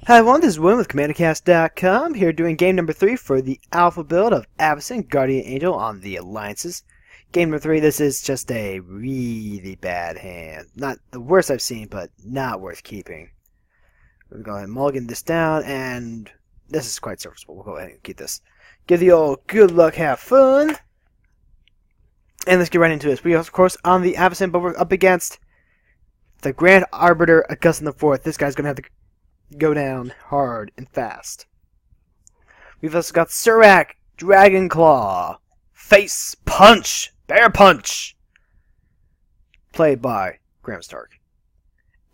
Hi everyone, this is William with CommanderCast.com, here doing game number 3 for the alpha build of Avacyn Guardian Angel on the Alliances. Game number 3, this is just a really bad hand. Not the worst I've seen, but not worth keeping. We're going to go ahead and mulligan this down, and this is quite serviceable. We'll go ahead and keep this. Give the old good luck, have fun. And let's get right into this. We are, of course, on the Avacyn, but we're up against the Grand Arbiter, Augustin IV. This guy's going to have to go down hard and fast. We've also got Surak, Dragon Claw, Face Punch, Bear Punch, played by Graham Stark,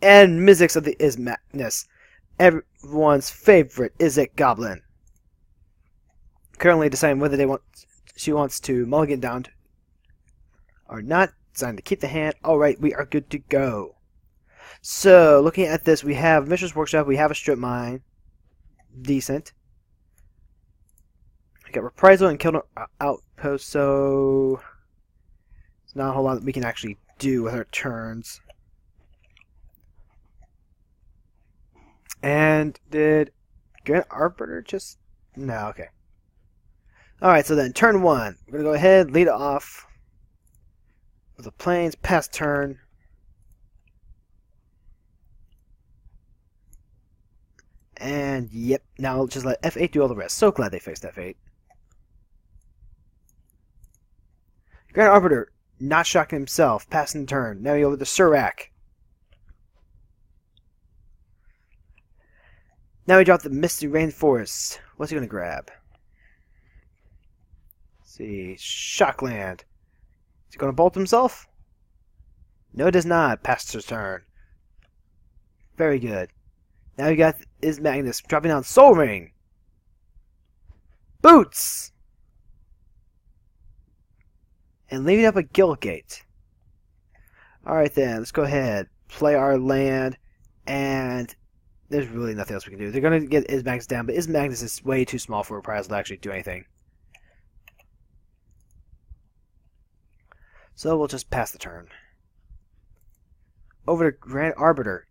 and Mizzix of the Ismagnus, everyone's favorite Izek Goblin. Currently deciding whether she wants to mulligan down or not. Designed to keep the hand. Alright, we are good to go. So, looking at this, we have Mishra's Workshop, we have a Strip Mine. Decent. We got Reprisal and Killed Outpost, so there's not a whole lot that we can actually do with our turns. And did Grand Arbiter just... No, okay. Alright, so then turn 1. We're going to go ahead, lead it off with the planes, pass turn. And, yep, now I'll just let F8 do all the rest. So glad they fixed F8. Grand Arbiter, not shocking himself, passing the turn. Now over to Surak. Now he dropped the Misty Rainforest. What's he going to grab? Let's see, Shockland. Is he going to bolt himself? No, it does not. Passed his turn. Very good. Now you got Ismagnus dropping down Soul Ring. Boots! And leaving up a Guildgate. Alright then, let's go ahead. Play our land. And there's really nothing else we can do. They're going to get Ismagnus down, but Ismagnus is way too small for Reprisal to actually do anything. So we'll just pass the turn. Over to Grand Arbiter.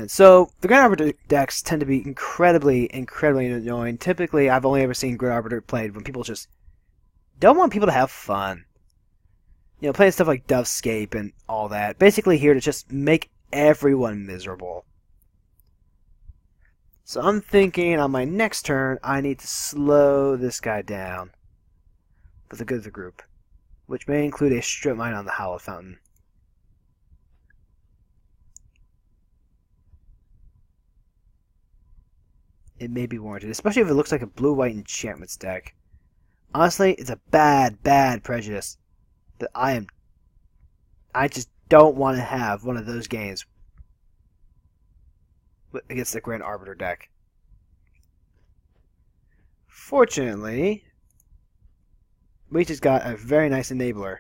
So, the Grand Arbiter decks tend to be incredibly annoying. Typically, I've only ever seen Grand Arbiter played when people just don't want people to have fun. You know, playing stuff like Dovescape and all that. Basically here to just make everyone miserable. So I'm thinking on my next turn, I need to slow this guy down for the good of the group, which may include a Strip Mine on the Hallowed Fountain. It may be warranted, especially if it looks like a blue-white enchantments deck. Honestly, it's a bad prejudice that I just don't want to have one of those games against the Grand Arbiter deck. Fortunately, we just got a very nice enabler.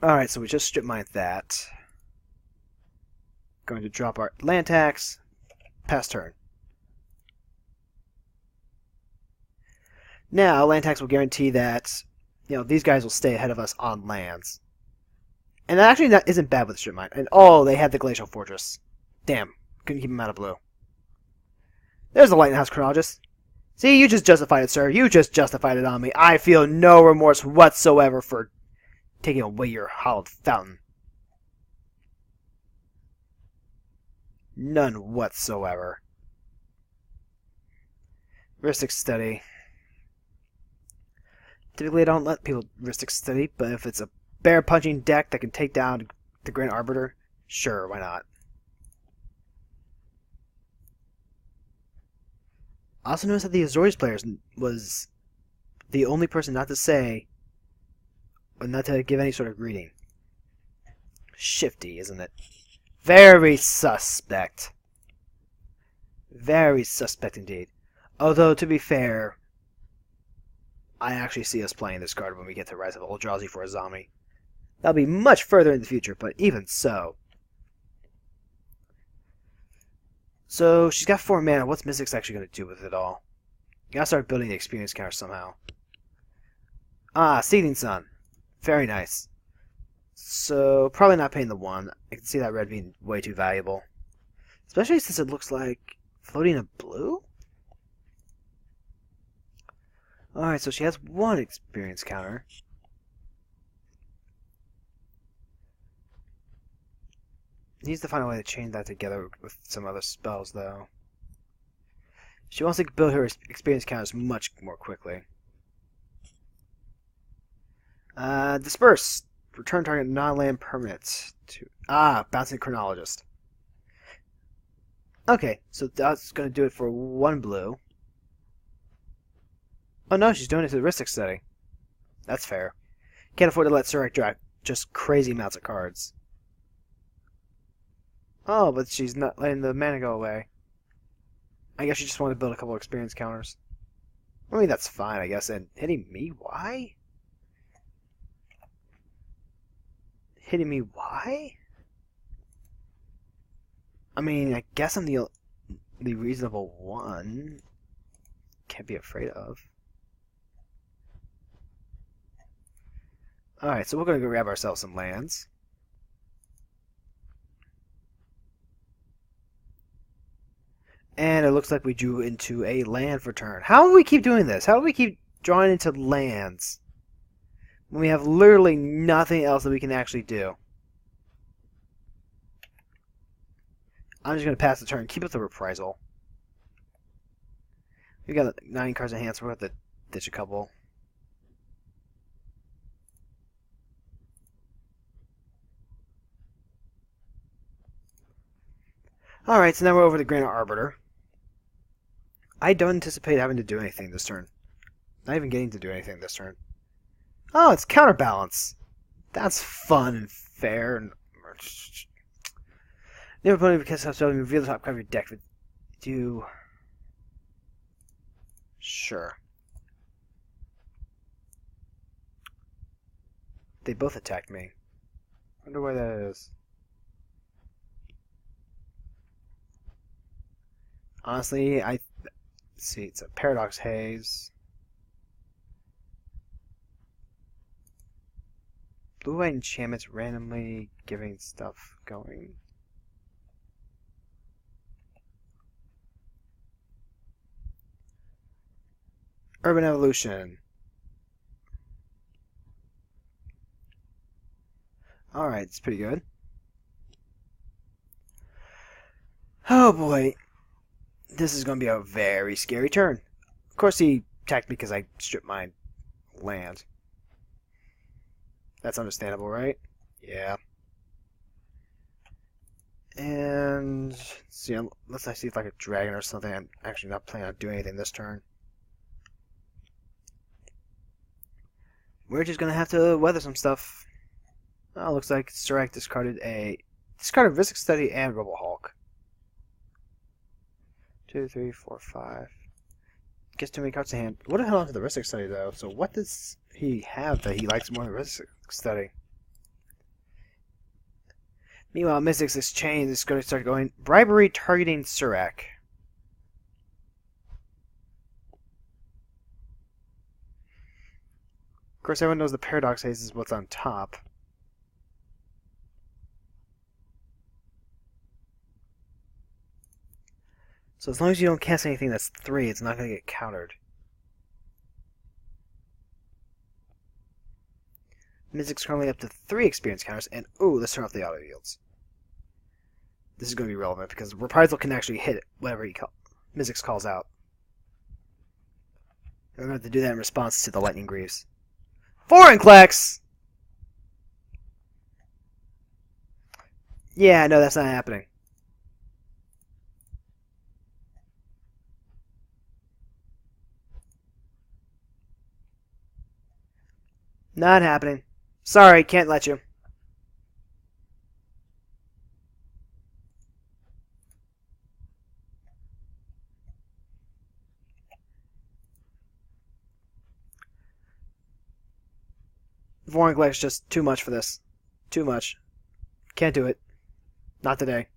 Alright, so we just strip mined that. Going to drop our land tax. Pass turn. Now, land tax will guarantee that, you know, these guys will stay ahead of us on lands. And that actually isn't bad with the strip mine. And oh, they had the Glacial Fortress. Damn, couldn't keep them out of blue. There's the Lighthouse Chronologist. See, you just justified it, sir. You just justified it on me. I feel no remorse whatsoever for taking away your Hallowed Fountain. None whatsoever. Ristic Study. Typically, I don't let people Ristic Study, but if it's a bear punching deck that can take down the Grand Arbiter, sure, why not? I also noticed that the Azorius players was the only person not to say, or not to give any sort of greeting. Shifty, isn't it? Very suspect. Very suspect indeed. Although, to be fair, I actually see us playing this card when we get to Rise of Eldrazi for a zombie. That'll be much further in the future, but even so. So, she's got 4 mana. What's Mizzix actually going to do with it all? You gotta start building the experience counter somehow. Ah, Seething Sun. Very nice. So, probably not paying the 1. I can see that red being way too valuable. Especially since it looks like floating a blue? Alright, so she has 1 experience counter. Needs to find a way to chain that together with some other spells, though. She wants to build her experience counters much more quickly. Disperse. Return target non-land permanent to... Bouncing Chronologist. Okay, so that's going to do it for 1 blue. Oh no, she's doing it to the Ristic study. That's fair. Can't afford to let Surak draw just crazy amounts of cards. Oh, but she's not letting the mana go away. I guess she just wanted to build a couple of experience counters. I mean, that's fine, I guess. And hitting me? Why? Hitting me? Why? I mean, I guess I'm the reasonable one. Can't be afraid of. Alright, so we're going to go grab ourselves some lands. And it looks like we drew into a land for turn. How do we keep doing this? How do we keep drawing into lands when we have literally nothing else that we can actually do? I'm just going to pass the turn. Keep up the reprisal. We got 9 cards in hand, so we're going to have to ditch a couple. Alright, so now we're over to Grand Arbiter. I don't anticipate having to do anything this turn. Not even getting to do anything this turn. Oh, it's Counterbalance. That's fun and fair. And never put it because I'm starting to reveal the top card of your deck. But do... Sure. They both attacked me. Wonder why that is. Honestly, let's see, it's a Paradox Haze. Blue-white enchantments randomly giving stuff going. Urban Evolution. Alright, it's pretty good. Oh boy. This is going to be a very scary turn. Of course he attacked me because I stripped my land. That's understandable, right? Yeah. And see, let's see if like a dragon or something. I'm actually not planning on doing anything this turn. We're just gonna have to weather some stuff. Oh, looks like Surak discarded Ristic Study and Rebel Hulk. 2, 3, 4, 5. Gets too many cards in hand. What the hell happened to the Ristic Study though? So what does he have that he likes more than Ristic Study? Meanwhile, Mystic's Exchange is going to start going bribery targeting Surak. Of course, everyone knows the Paradox Haze is what's on top. So as long as you don't cast anything that's 3, it's not going to get countered. Mystic's currently up to 3 experience counters, and ooh, let's turn off the auto yields. This is going to be relevant because Reprisal can actually hit it, whatever Mystic's calls out. And we're going to have to do that in response to the Lightning Greaves. Vorinclex! Yeah, no, that's not happening. Not happening. Sorry, can't let you. Vorinclex just too much for this. Too much. Can't do it. Not today.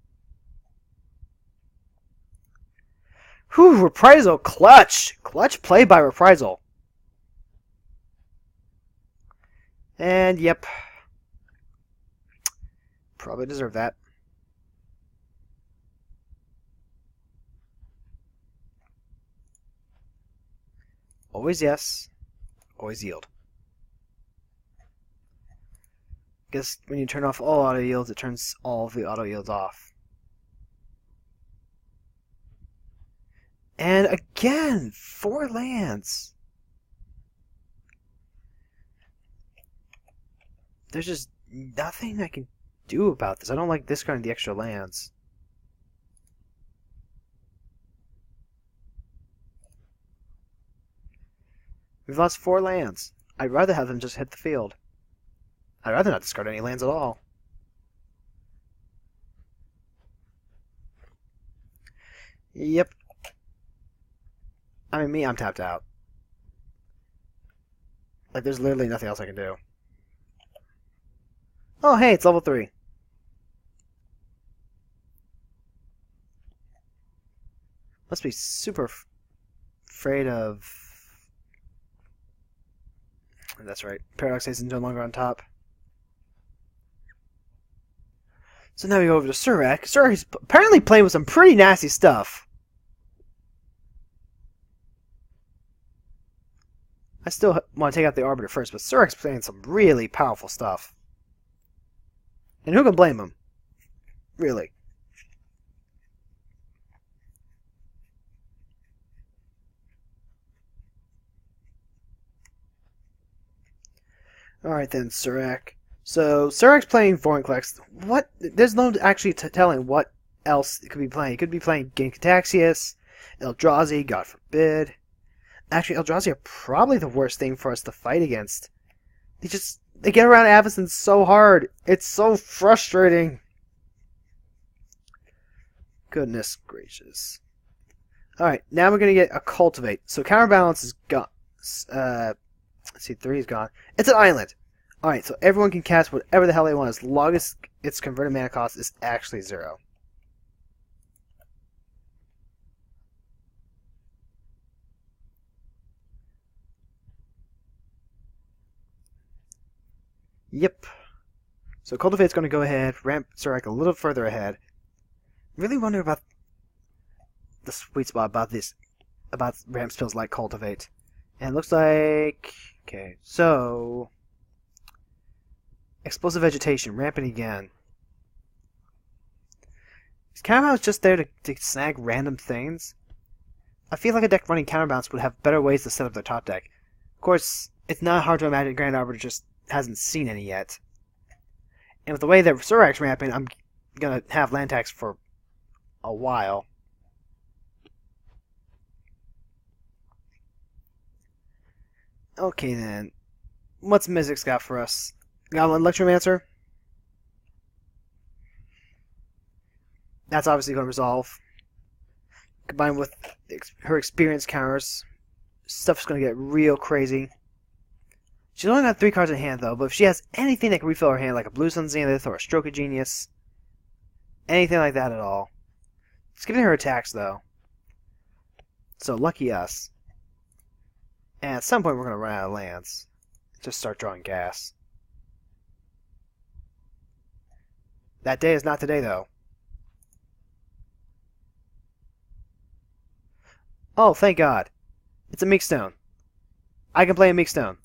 Whew, Reprisal, clutch! Clutch play by Reprisal. And yep. Probably deserve that. Always yes. Always yield. Guess when you turn off all auto yields, it turns all of the auto yields off. And again, 4 lands. There's just nothing I can do about this. I don't like discarding the extra lands. We've lost 4 lands. I'd rather have them just hit the field. I'd rather not discard any lands at all. Yep. I mean, I'm tapped out. Like, there's literally nothing else I can do. Oh, hey, it's level 3. Must be super afraid of... That's right. Paradox Ace is no longer on top. So now we go over to Surak. Surak is apparently playing with some pretty nasty stuff. I still want to take out the Arbiter first, but Surak's playing some really powerful stuff. And who can blame him? Really. Alright then, Surak. So, Surak's playing Vorinclex. What? There's no actually telling what else it could be playing. It could be playing Ginkataxius, Eldrazi, God forbid. Actually, Eldrazi are probably the worst thing for us to fight against. They get around Avacyn so hard. It's so frustrating. Goodness gracious. Alright, now we're going to get a Cultivate. So Counterbalance is gone. Let's see, 3 is gone. It's an island. Alright, so everyone can cast whatever the hell they want as long as its converted mana cost is actually 0. Yep. So Cultivate's going to go ahead, ramp Surak a little further ahead. Really wonder about the sweet spot about ramp spells like Cultivate. And it looks like... Okay, so... Explosive Vegetation, ramping again. Is Counterbalance just there to snag random things? I feel like a deck running Counterbalance would have better ways to set up their top deck. Of course, it's not hard to imagine Grand Arbiter just hasn't seen any yet. And with the way that Surak's ramping, I'm going to have land tax for a while. Okay then. What's Mizzix got for us? Got an Electromancer? That's obviously going to resolve. Combined with her experience counters, stuff's going to get real crazy. She's only got 3 cards in hand, though, but if she has anything that can refill her hand, like a Blue Sun Zenith or a Stroke of Genius, anything like that at all. It's giving her attacks, though. So, lucky us. And at some point, we're going to run out of lands. Just start drawing gas. That day is not today, though. Oh, thank God. It's a Meekstone. I can play a Meekstone.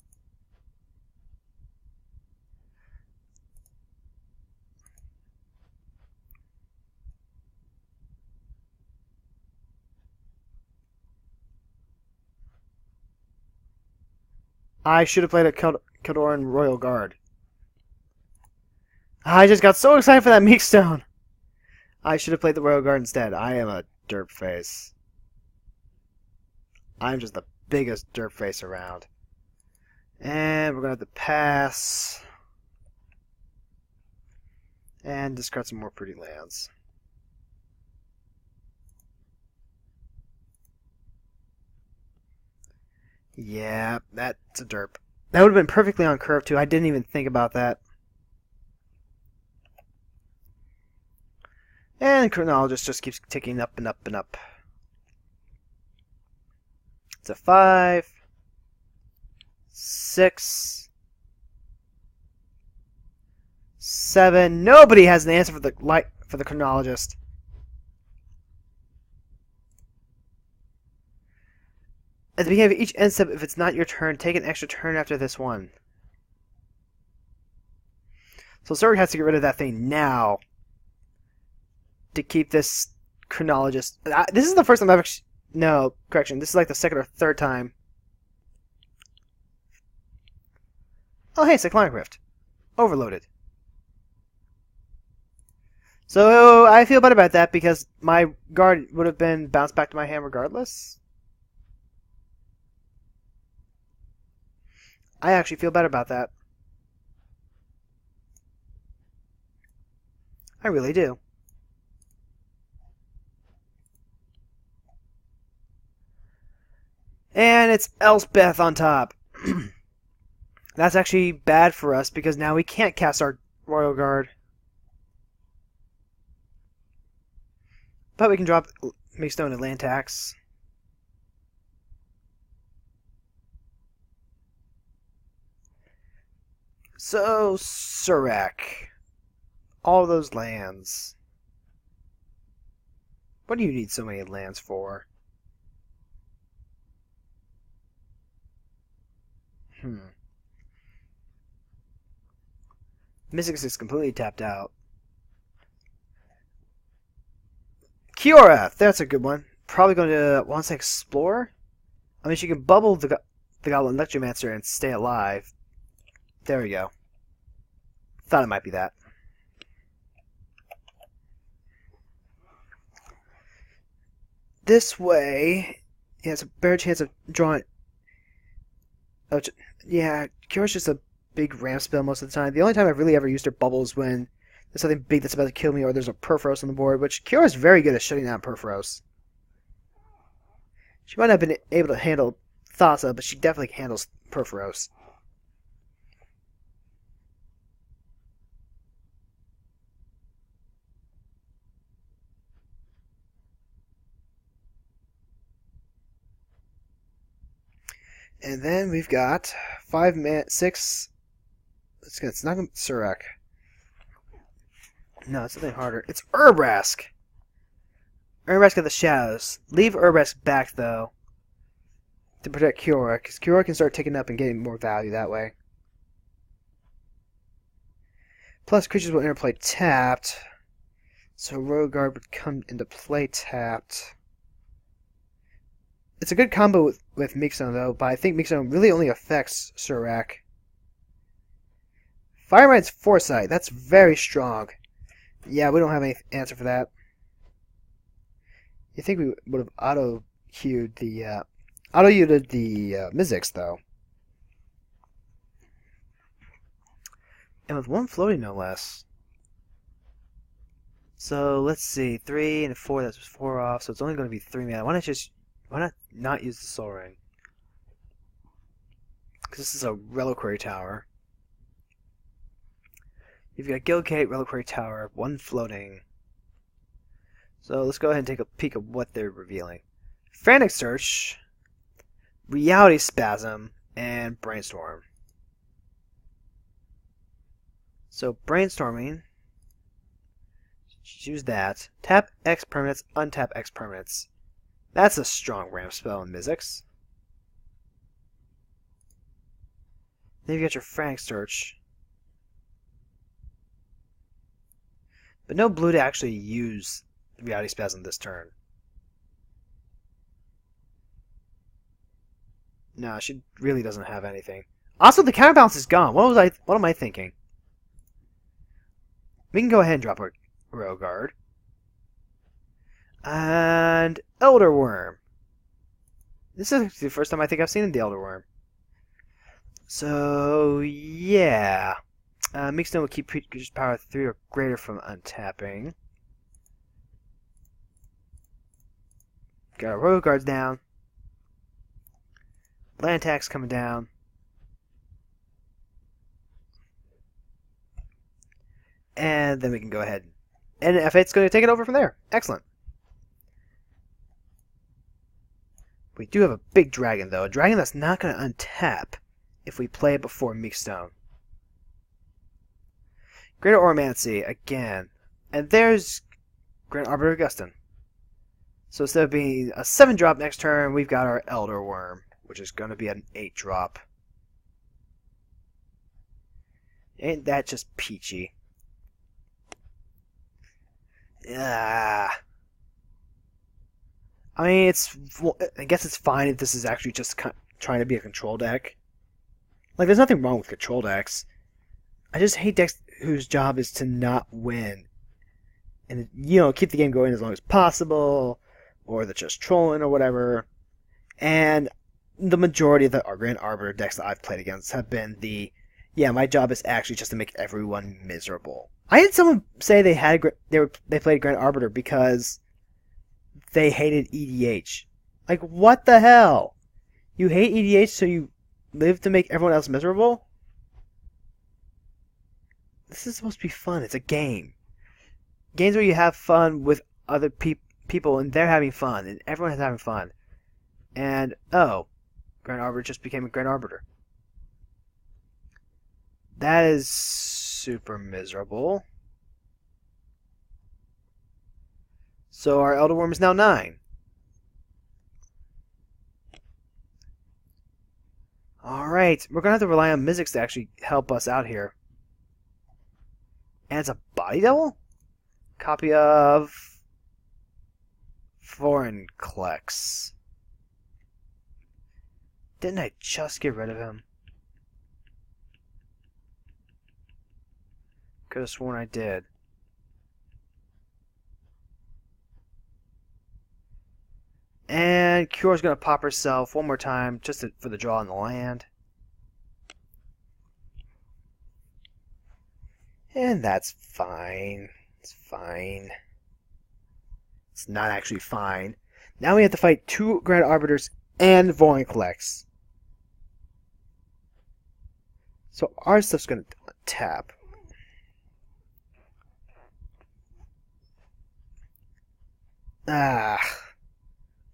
I should have played a Kildoran Royal Guard. I just got so excited for that Meekstone. I should have played the Royal Guard instead. I am a derp face. I'm just the biggest derp face around. And we're going to have to pass. And discard some more pretty lands. Yeah, that's a derp. That would have been perfectly on curve, too. I didn't even think about that. And Chronologist just keeps ticking up and up and up. It's a 5, 6, 7. Nobody has an answer for the chronologist. At the beginning of each end step, if it's not your turn, take an extra turn after this one. So Zerg has to get rid of that thing now to keep this chronologist. This is the first time I've actually... No, correction. This is like the second or third time. Oh, hey, Cyclonic Rift. Overloaded. So I feel better about that because my guard would have been bounced back to my hand regardless. I actually feel better about that. I really do. And it's Elspeth on top. That's actually bad for us because now we can't cast our Royal Guard. But we can drop Makestone and Land Tax. So, Surak. All those lands. What do you need so many lands for? Mystics is completely tapped out. Kiora! That's a good one. Probably going to want to explore? I mean, she can bubble the Goblin Electromancer and stay alive. There we go. Thought it might be that. This way, he has a better chance of drawing... Oh, yeah, Kyora's just a big ramp spell most of the time. The only time I've really ever used her bubble is when there's something big that's about to kill me or there's a Perforos on the board, which Kyora's very good at shutting down Perforos. She might not have been able to handle Thassa, but she definitely handles Perforos. And then we've got 6. It's not Surak. No, it's something harder. It's Urbrask. Urbrask got the shadows. Leave Urbrask back, though, to protect Kiora, because Kiora can start taking up and getting more value that way. Plus, creatures will interplay tapped, so Royal Guard would come into play tapped. It's a good combo with Mixon, though, but I think Mixon really only affects Surak. Firemind's Foresight. That's very strong. Yeah, we don't have any answer for that. You think we would have auto-queued the... auto-queued the Mizzix, though. And with one floating, no less. So, let's see. 3 and 4, that's 4 off, so it's only going to be 3 mana. Why not use the Soul Ring? Because this is a Reliquary Tower. You've got Guildgate, Reliquary Tower, 1 floating. So let's go ahead and take a peek at what they're revealing. Frantic Search, Reality Spasm, and Brainstorm. So Brainstorming, choose that. Tap X permanents, untap X permanents. That's a strong ramp spell in Mizzix. Then you've got your Frantic Search. But no blue to actually use Reality Spasm this turn. No, she really doesn't have anything. Also, the counterbalance is gone. What am I thinking? We can go ahead and drop our Royal Guard. And Elder Worm. This is the first time I think I've seen the Elder Worm. So, yeah. Mixed will keep creatures power 3 or greater from untapping. Got our Royal Guards down. Land tax coming down. And then we can go ahead. And F8's going to take it over from there. Excellent. We do have a big dragon, though. A dragon that's not going to untap if we play it before Meekstone. Greater Oromancy again. And there's Grand Arbiter Augustin. So instead of being a 7-drop next turn, we've got our Elder Worm, which is going to be an 8-drop. Ain't that just peachy? Yeah. I mean, I guess it's fine if this is actually just trying to be a control deck. Like, there's nothing wrong with control decks. I just hate decks whose job is to not win. And, keep the game going as long as possible, or they're just trolling or whatever. And the majority of the Grand Arbiter decks that I've played against have been my job is actually just to make everyone miserable. I had someone say they played Grand Arbiter because they hated EDH. Like, what the hell? You hate EDH so you live to make everyone else miserable? This is supposed to be fun. It's a game. Games where you have fun with other people and they're having fun and everyone is having fun. And, Grand Arbiter just became a Grand Arbiter. That is super miserable. So our Elder Worm is now 9. Alright, we're going to have to rely on Mizzix to actually help us out here. And it's a Body Devil? Copy of Vorinclex. Didn't I just get rid of him? Could have sworn I did. And Cure's going to pop herself one more time just for the draw on the land. And that's fine. It's fine. It's not actually fine. Now we have to fight 2 Grand Arbiters and Vorinclex. So our stuff's going to tap.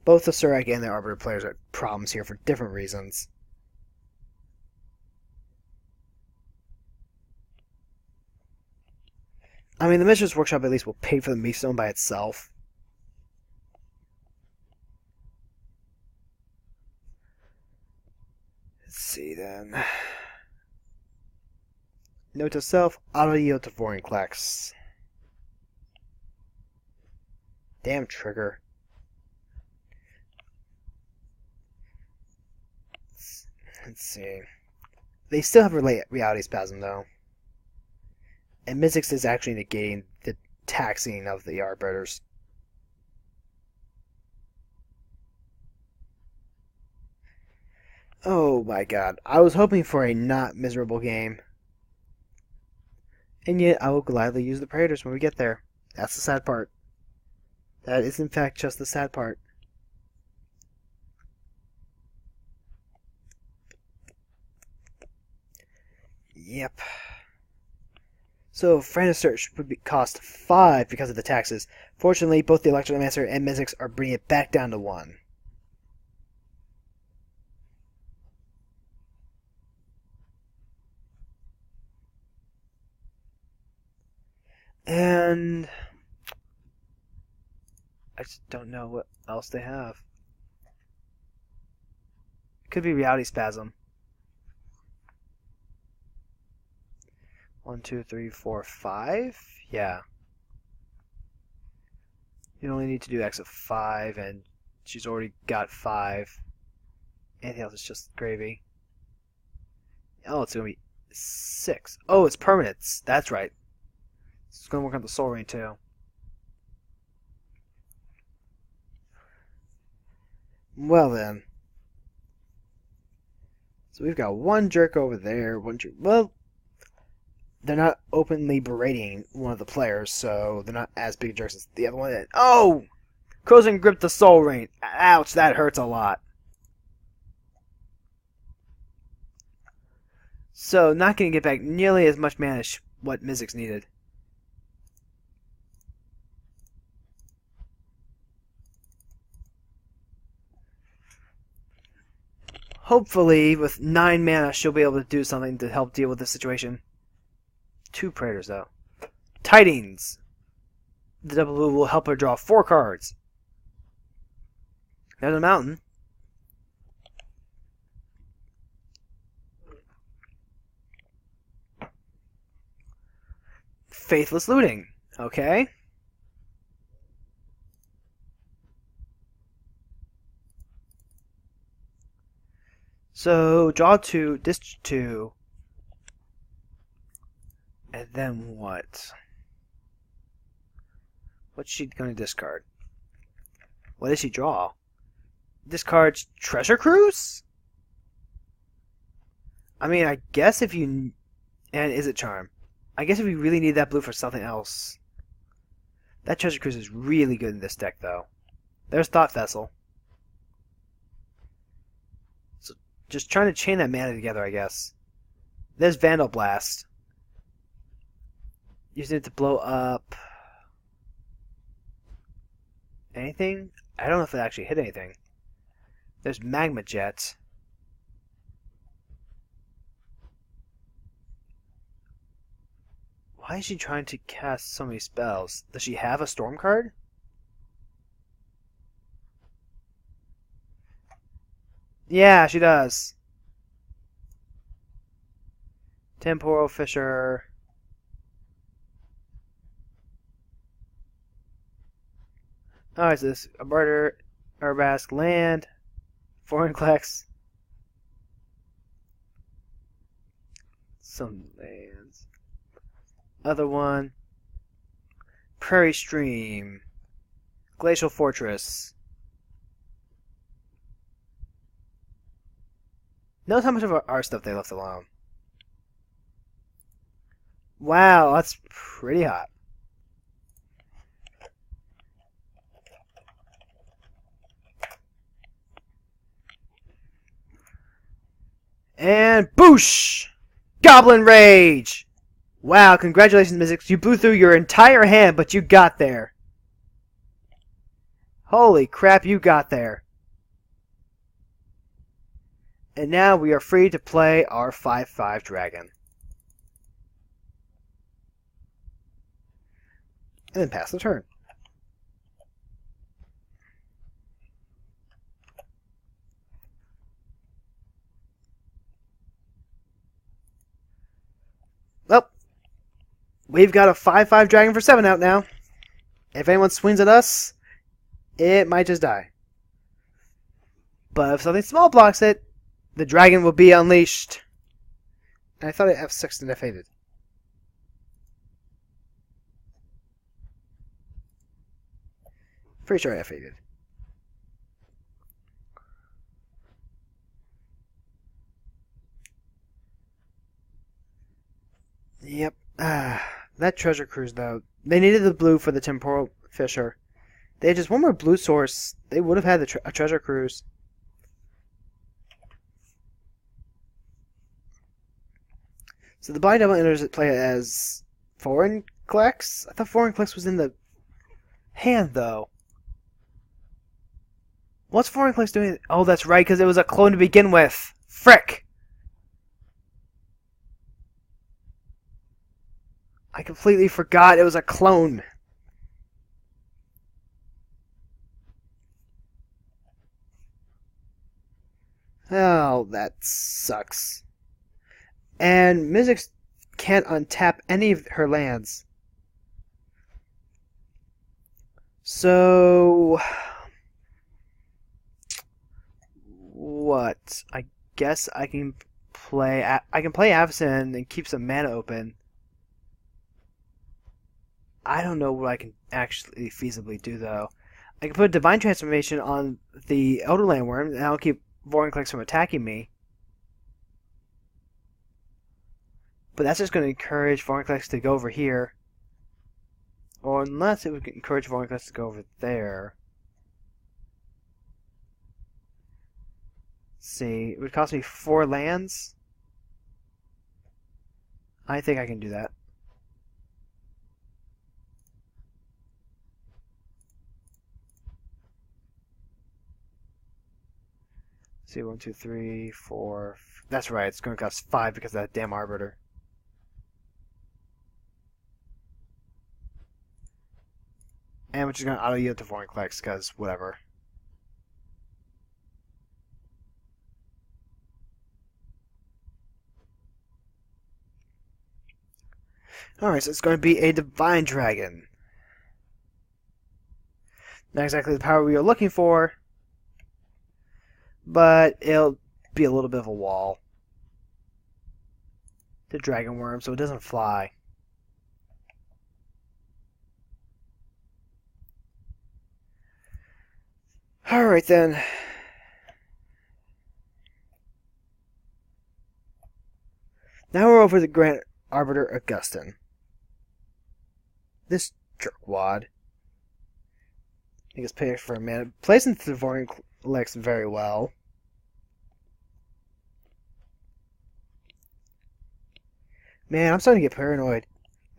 Both the Surak and the Arbiter players are problems here for different reasons. I mean, the Mistress Workshop at least will pay for the Meat Stone by itself. Let's see then. Note to self, auto yield to Vorinclex. Damn trigger. Let's see. They still have Reality Spasm though. And Mizzix is actually negating the taxing of the Arbiters. Oh my god. I was hoping for a not miserable game. And yet I will gladly use the Praetors when we get there. That's the sad part. That is in fact just the sad part. Yep. So, Frantic Search would cost 5 because of the taxes. Fortunately, both the Electromancer and Mizzix are bringing it back down to 1. And I just don't know what else they have. Could be Reality Spasm. 1, 2, 3, 4, 5? Yeah. You only need to do X of 5, and she's already got 5. Anything else is just gravy. Oh, it's going to be 6. Oh, it's permanents. That's right. It's going to work on the Soul Rain, too. Well, then. So we've got one jerk over there. One jerk. Well, they're not openly berating one of the players, so they're not as big jerks as the other one. Oh! Krosan gripped the Soul Rain. Ouch, that hurts a lot. So, not going to get back nearly as much mana as what Mizzix needed. Hopefully, with 9 mana, she'll be able to do something to help deal with this situation. 2 Praetors, though. Tidings. The double blue will help her draw 4 cards. There's a mountain. Faithless looting. Okay. So, draw 2, disc 2. And then what? What's she going to discard? What does she draw? Discards Treasure Cruise? I mean, I guess if you... And is it Charm? I guess if you really need that blue for something else. That Treasure Cruise is really good in this deck, though. There's Thought Vessel. So, just trying to chain that mana together, I guess. There's Vandal Blast. Using it to blow up... anything? I don't know if it actually hit anything. There's Magma Jet. Why is she trying to cast so many spells? Does she have a Storm card? Yeah, she does. Temporal Fissure. Alright, so this a barter, Urbask land, Foreign Clex, some lands. Other one, Prairie Stream, Glacial Fortress. Notice how much of our stuff they left alone. Wow, that's pretty hot. And boosh! Goblin Rage! Wow, congratulations, Mystics. You blew through your entire hand, but you got there. Holy crap, you got there. And now we are free to play our 5/5 dragon. And then pass the turn. Well, we've got a 5/5 dragon for 7 out now. If anyone swings at us, it might just die. But if something small blocks it, the dragon will be unleashed. And I thought it F6 and F8'd. Pretty sure I F8'd. Yep. That Treasure Cruise, though. They needed the blue for the Temporal Fissure. They had just one more blue source. They would have had a Treasure Cruise. So the Blind Devil enters play as Foreign Clex? I thought Foreign Clex was in the hand, though. What's Foreign Clex doing? Oh, that's right, because it was a clone to begin with. Frick! I completely forgot it was a clone. Oh, that sucks. And Mystics can't untap any of her lands. So... what? I guess I can play Avacyn and keep some mana open. I don't know what I can actually feasibly do, though. I can put a Divine Transformation on the Elder Landworm, and I'll keep Vorinclex from attacking me. But that's just going to encourage Vorinclex to go over here. Or unless it would encourage Vorinclex to go over there. Let's see, it would cost me 4 lands. I think I can do that. See, 1, 2, 3, 4. That's right, it's going to cost 5 because of that damn Arbiter. And we're just going to auto-yield to foreign clicks, because whatever. Alright, so it's going to be a Divine Dragon. Not exactly the power we were looking for, but it'll be a little bit of a wall. The Dragon Worm, so it doesn't fly. Alright then. Now we're over the Grand Arbiter Augustin. This jerkwad. He gets paid for a man. Plays into the Voring Lex very well. Man, I'm starting to get paranoid.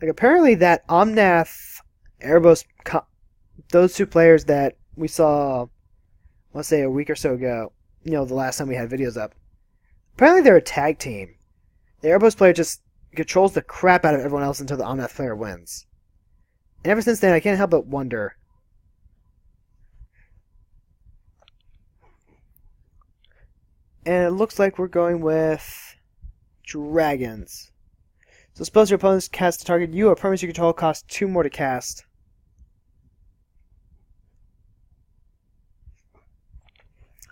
Like, apparently that Omnath, Erebos, those two players that we saw, let's say, a week or so ago, you know, the last time we had videos up, apparently they're a tag team. The Erebos player just controls the crap out of everyone else until the Omnath player wins. And ever since then, I can't help but wonder. And it looks like we're going with dragons. So suppose your opponent's cast to target you, or permanents you control cost 2 more to cast.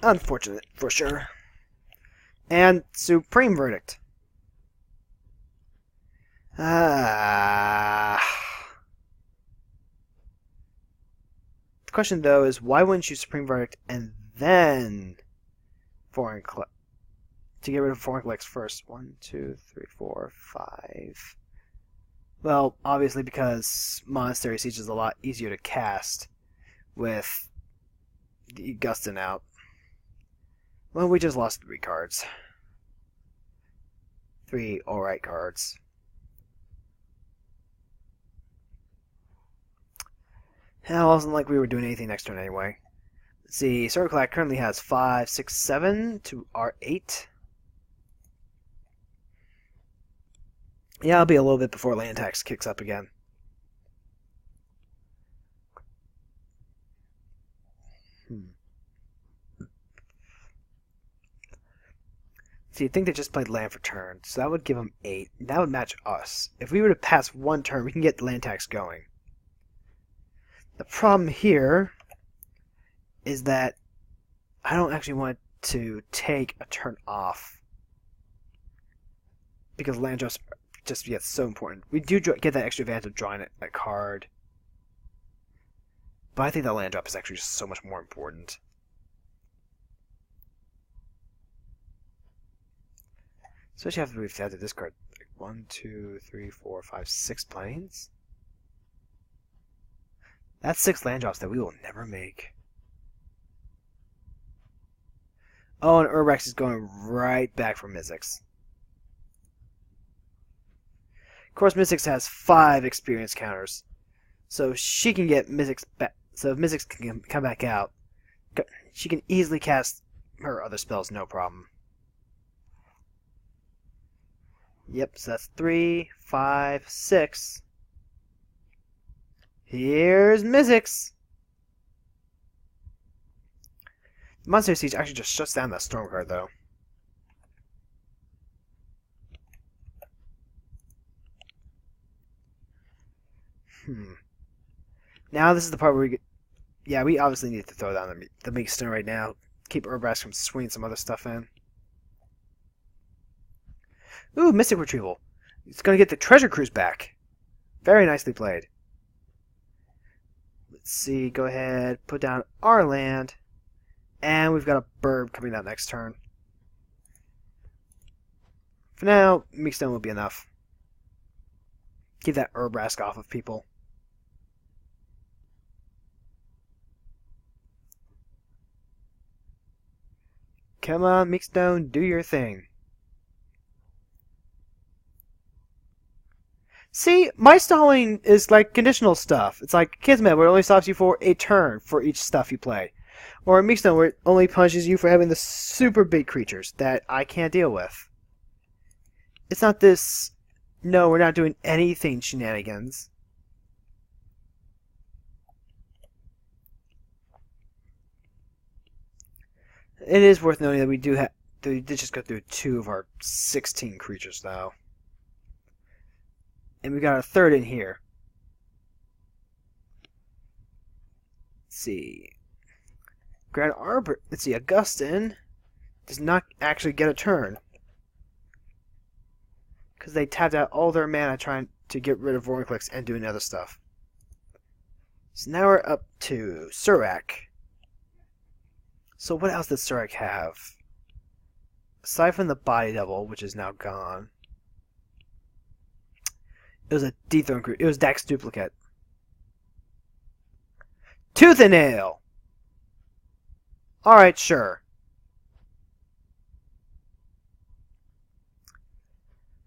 Unfortunate, for sure. And Supreme Verdict. The question, though, is why wouldn't you Supreme Verdict and then Foreign Collect? To get rid of Foreign Collects first. 1, 2, 3, 4, 5. Well, obviously because Monastery Siege is a lot easier to cast with the Augustin out. Well, we just lost 3 cards. 3 alright cards. Hell, it wasn't like we were doing anything next turn anyway. Let's see, Circle Clack currently has 5, 6, 7 to R8. Yeah, I'll be a little bit before land tax kicks up again. See, I think they just played land for turn, so that would give them 8. That would match us. If we were to pass 1 turn, we can get the land tax going. The problem here is that I don't actually want to take a turn off because land drops just gets so important. We do get that extra advantage of drawing a card, but I think that land drop is actually just so much more important. Especially after we've had to discard 1, 2, 3, 4, 5, 6 planes. That's 6 land drops that we will never make. Oh, and Urbex is going right back for Mizzix. Of course, Mizzix has 5 experience counters, so she can get Mizzix back. So if Mizzix can come back out, she can easily cast her other spells, no problem. Yep, so that's 3, 5, 6. Here's Mizzix. Monster Siege actually just shuts down that Storm card, though. Now this is the part where we get... Yeah, we obviously need to throw down the Meek Stone right now. Keep Urbrask from swinging some other stuff in. Ooh, Mystic Retrieval. It's going to get the Treasure Cruise back. Very nicely played. Let's see, go ahead, put down our land. And we've got a Burb coming out next turn. For now, Meek Stone will be enough. Keep that Urbrask off of people. Come on, Meek Stone, do your thing. See, my stalling is like conditional stuff. It's like Kismet, where it only stops you for a turn for each stuff you play. Or Meek Stone, where it only punishes you for having the super big creatures that I can't deal with. It's not this, no, we're not doing anything shenanigans. It is worth noting that we did just go through 2 of our 16 creatures, though. And we got a third in here. Let's see. Grand Arbor. Let's see. Augustin does not actually get a turn. Because they tapped out all their mana trying to get rid of Vorinclex and doing other stuff. So now we're up to Surak. So what else does Surak have? Aside from the Body Double, which is now gone. It was a Dethrone creature. It was Dax Duplicate. Tooth and Nail! Alright, sure.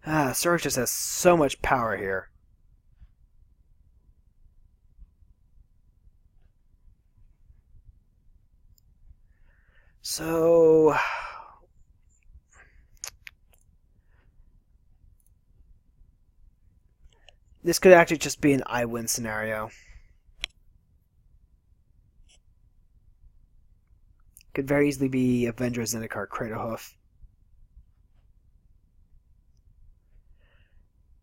Surak just has so much power here. So... this could actually just be an I win scenario. Could very easily be Avenger Zendikar Craterhoof.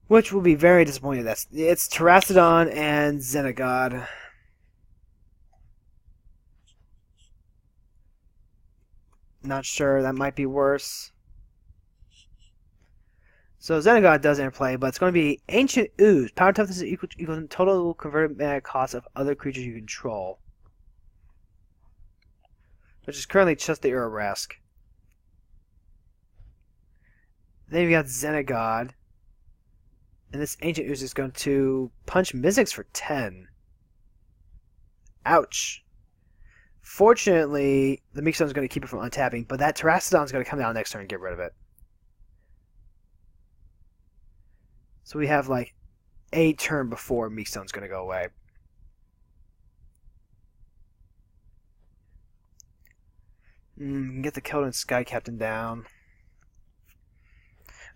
Which will be very disappointing. It's Terrastodon and Xenagod. Not sure, that might be worse. So Xenagod does interplay, but it's going to be Ancient Ooze. Power toughness is equal to total converted mana cost of other creatures you control. Which is currently just the Urabrask. Then you've got Xenagod. And this Ancient Ooze is going to punch Mizzix for 10. Ouch. Fortunately, the Meekstone is going to keep it from untapping, but that Terrastodon is going to come down next turn and get rid of it. So we have like a turn before Meekstone's going to go away. Get the Keldon Sky Captain down.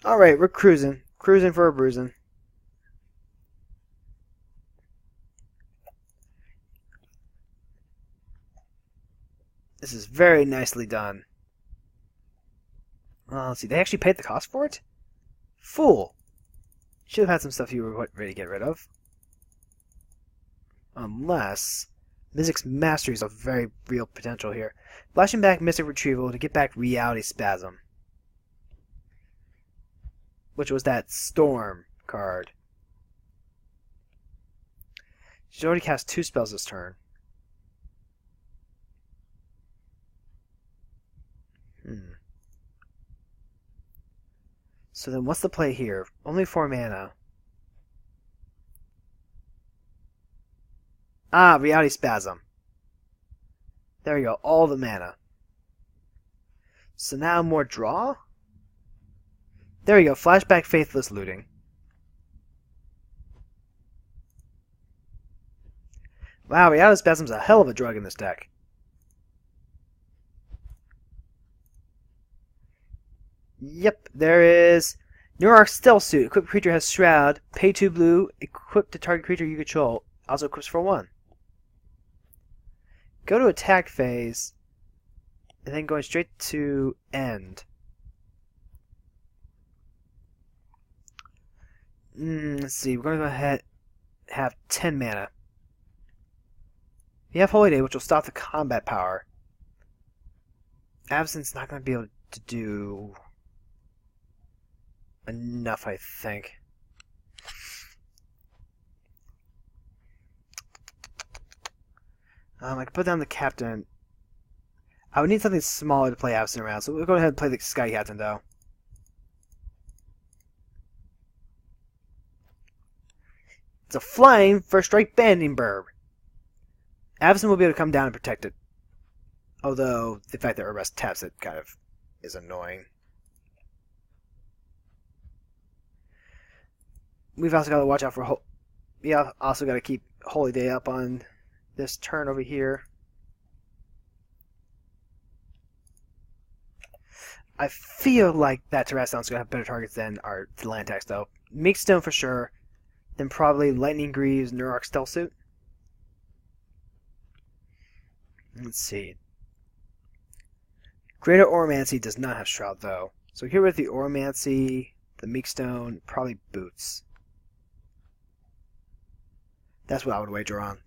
Alright, we're cruising. Cruising for a bruising. This is very nicely done. Let's see. They actually paid the cost for it? Fool. Should have had some stuff you were ready to get rid of. Unless Mizzix Mastery is a very real potential here. Flashing back Mystic Retrieval to get back Reality Spasm. Which was that Storm card. She's already cast 2 spells this turn. So then what's the play here? Only 4 mana. Reality Spasm. There you go, all the mana. So now more draw? There you go, flashback Faithless Looting. Wow, Reality Spasm's a hell of a drug in this deck. Yep, there is Neurarch Stealth Suit. Equipped creature has Shroud. Pay 2 blue. Equipped to target creature you control. Also equips for 1. Go to attack phase. And then going straight to end. Let's see. We're going to go ahead and have 10 mana. You have Holy Day, which will stop the combat power. Avacyn's not going to be able to do enough, I think. I can put down the Captain. I would need something smaller to play Avacyn around, so we'll go ahead and play the Sky Captain, though. It's a flying first strike banding burb. Avacyn will be able to come down and protect it. Although, the fact that Urabrask taps it kind of is annoying. We've also got to watch out for... also got to keep Holy Day up on this turn over here. I feel like that Terrastodon's going to have better targets than our Lantax, though. Meekstone for sure. Then probably Lightning Greaves, Neurarch Stealth Suit. Let's see. Greater Oromancy does not have Shroud, though. So here with the Oromancy, the Meekstone, probably Boots. That's what I would wager on.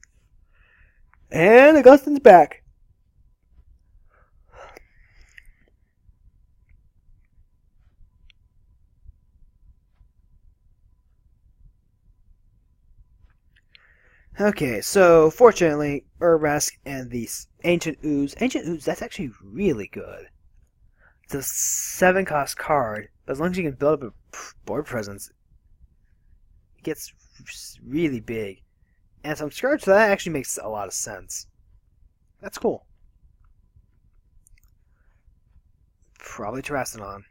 And Augustine's back. Okay, so fortunately, Urbrask and the Ancient Ooze. Ancient Ooze, that's actually really good. It's a 7-cost card, but as long as you can build up a board presence, it gets really big. And some Scourge, so that actually makes a lot of sense. That's cool. Probably Terrastodon.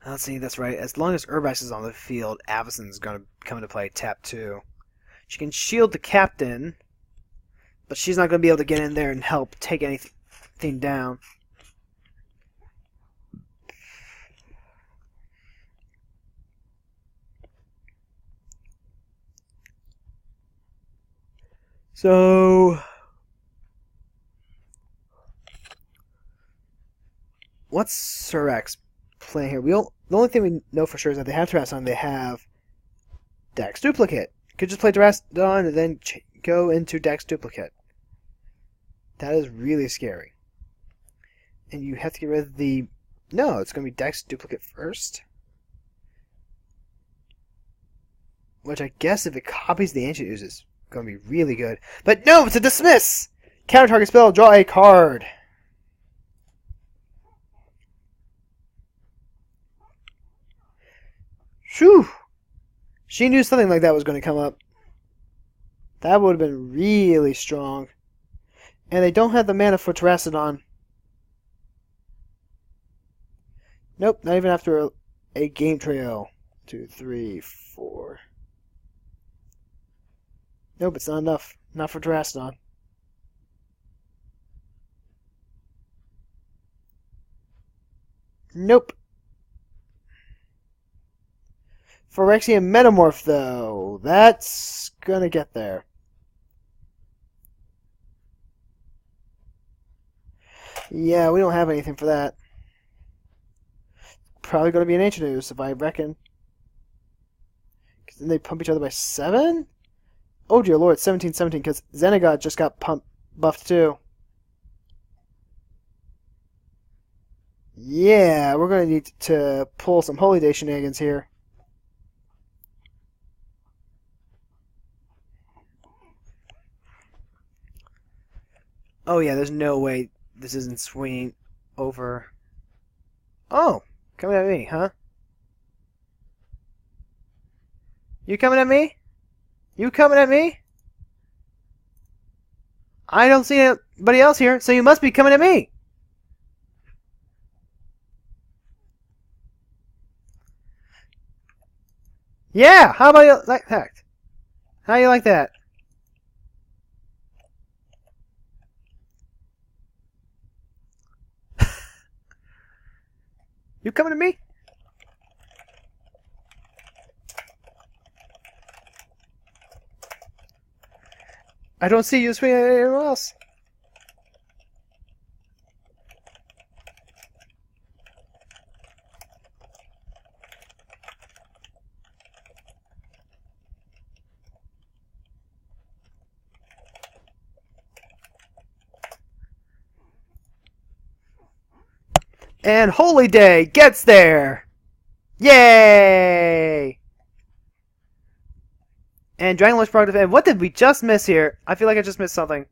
Let's see, that's right. As long as Urbrask is on the field, Avacyn's going to come into play, tap 2. She can shield the captain, but she's not going to be able to get in there and help take anything down. So, what's Surex playing here? The only thing we know for sure is that they have Terrastodon, they have Dex Duplicate. Could just play Terrastodon and then go into Dex Duplicate. That is really scary. And you have to get rid of the... No, it's going to be Dex Duplicate first. Which I guess if it copies the Ancient Ooze is going to be really good. But no, it's a Dismiss! Counter target spell, draw a card. Phew! She knew something like that was going to come up. That would have been really strong. And they don't have the mana for Terrastodon. Nope, not even after a game trail. 2, 3, 4. Nope, it's not enough. Not for Terrastodon. Nope. Phyrexian Metamorph, though. That's gonna get there. Yeah, we don't have anything for that. Probably gonna be an Ancient Ooze, if I reckon. Because then they pump each other by 7? Oh dear lord, 17-17, because Xenagod just got buffed too. Yeah, we're gonna need to pull some Holy Day shenanigans here. Oh yeah, there's no way this isn't swinging over. Oh, coming at me, huh? You coming at me? You coming at me? I don't see anybody else here, so you must be coming at me. Yeah, how about you like that? How you like that? You coming to me? I don't see you swinging at anyone else. And Holy Day gets there! Yay! And Dragon Lord's Prerogative. And what did we just miss here? I feel like I just missed something.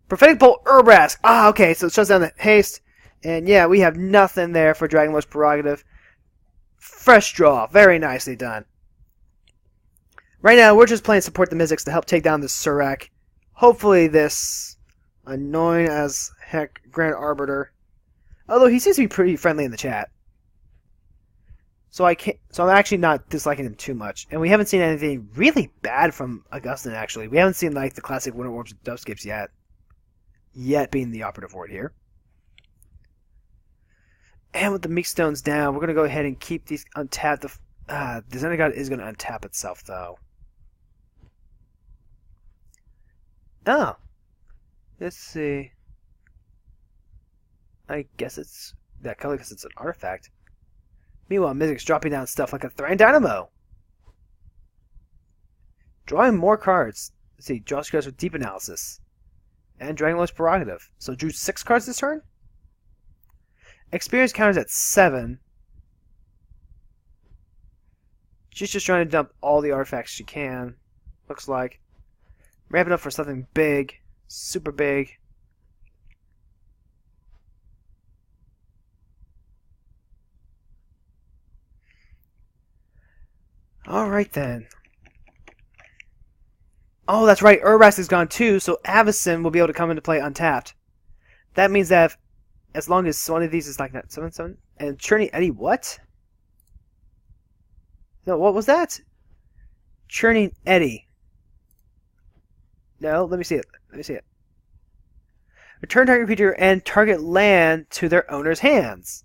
Prophetic Bolt Urbrask. Ah, okay, so it shuts down the haste. And yeah, we have nothing there for Dragon Lord's Prerogative. Fresh draw. Very nicely done. Right now, we're just playing Support the Mystics to help take down this Surek. Hopefully this annoying as heck Grand Arbiter. Although he seems to be pretty friendly in the chat. So I'm actually not disliking him too much. And we haven't seen anything really bad from Augustine, actually. We haven't seen like the classic Winter Orbs and Doveskips yet. Yet being the operative word here. And with the Meekstones down, we're going to go ahead and keep these untapped. The Xenagod is going to untap itself, though. Oh. Let's see. I guess it's that color because it's an artifact. Meanwhile, Mystic's dropping down stuff like a throwing dynamo. Drawing more cards. Let's see. Draw cards with deep analysis. And Dragon Lord's prerogative. So drew 6 cards this turn? Experience counters at 7. She's just trying to dump all the artifacts she can. Looks like. Ramping up for something big. Super big. Alright then. Oh, that's right. Urbrax is gone too, so Avacyn will be able to come into play untapped. That means that as long as one of these is like that 7/7 and Churning Eddy, what? No, what was that? Churning Eddy. No, let me see it. Let me see it. Return target creature and target land to their owner's hands.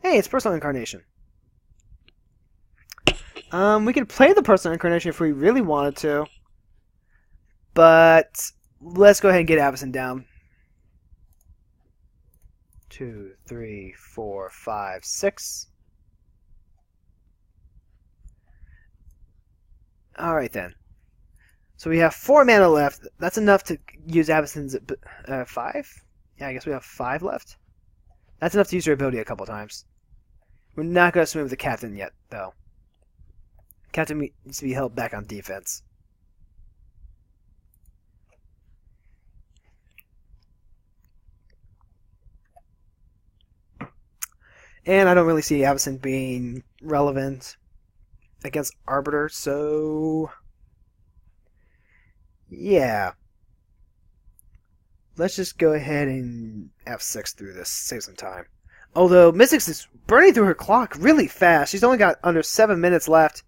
Hey, it's personal incarnation. We could play the personal incarnation if we really wanted to. But let's go ahead and get Avacyn down. 2, 3, 4, 5, 6. Alright then. So we have 4 mana left. That's enough to use Avacyn's 5? Yeah, I guess we have 5 left. That's enough to use her ability a couple times. We're not going to swim with the captain yet, though. Captain needs to be held back on defense. And I don't really see Avacyn being relevant against Arbiter, so yeah. Let's just go ahead and F6 through this, save some time. Although Mystics is burning through her clock really fast. She's only got under 7 minutes left.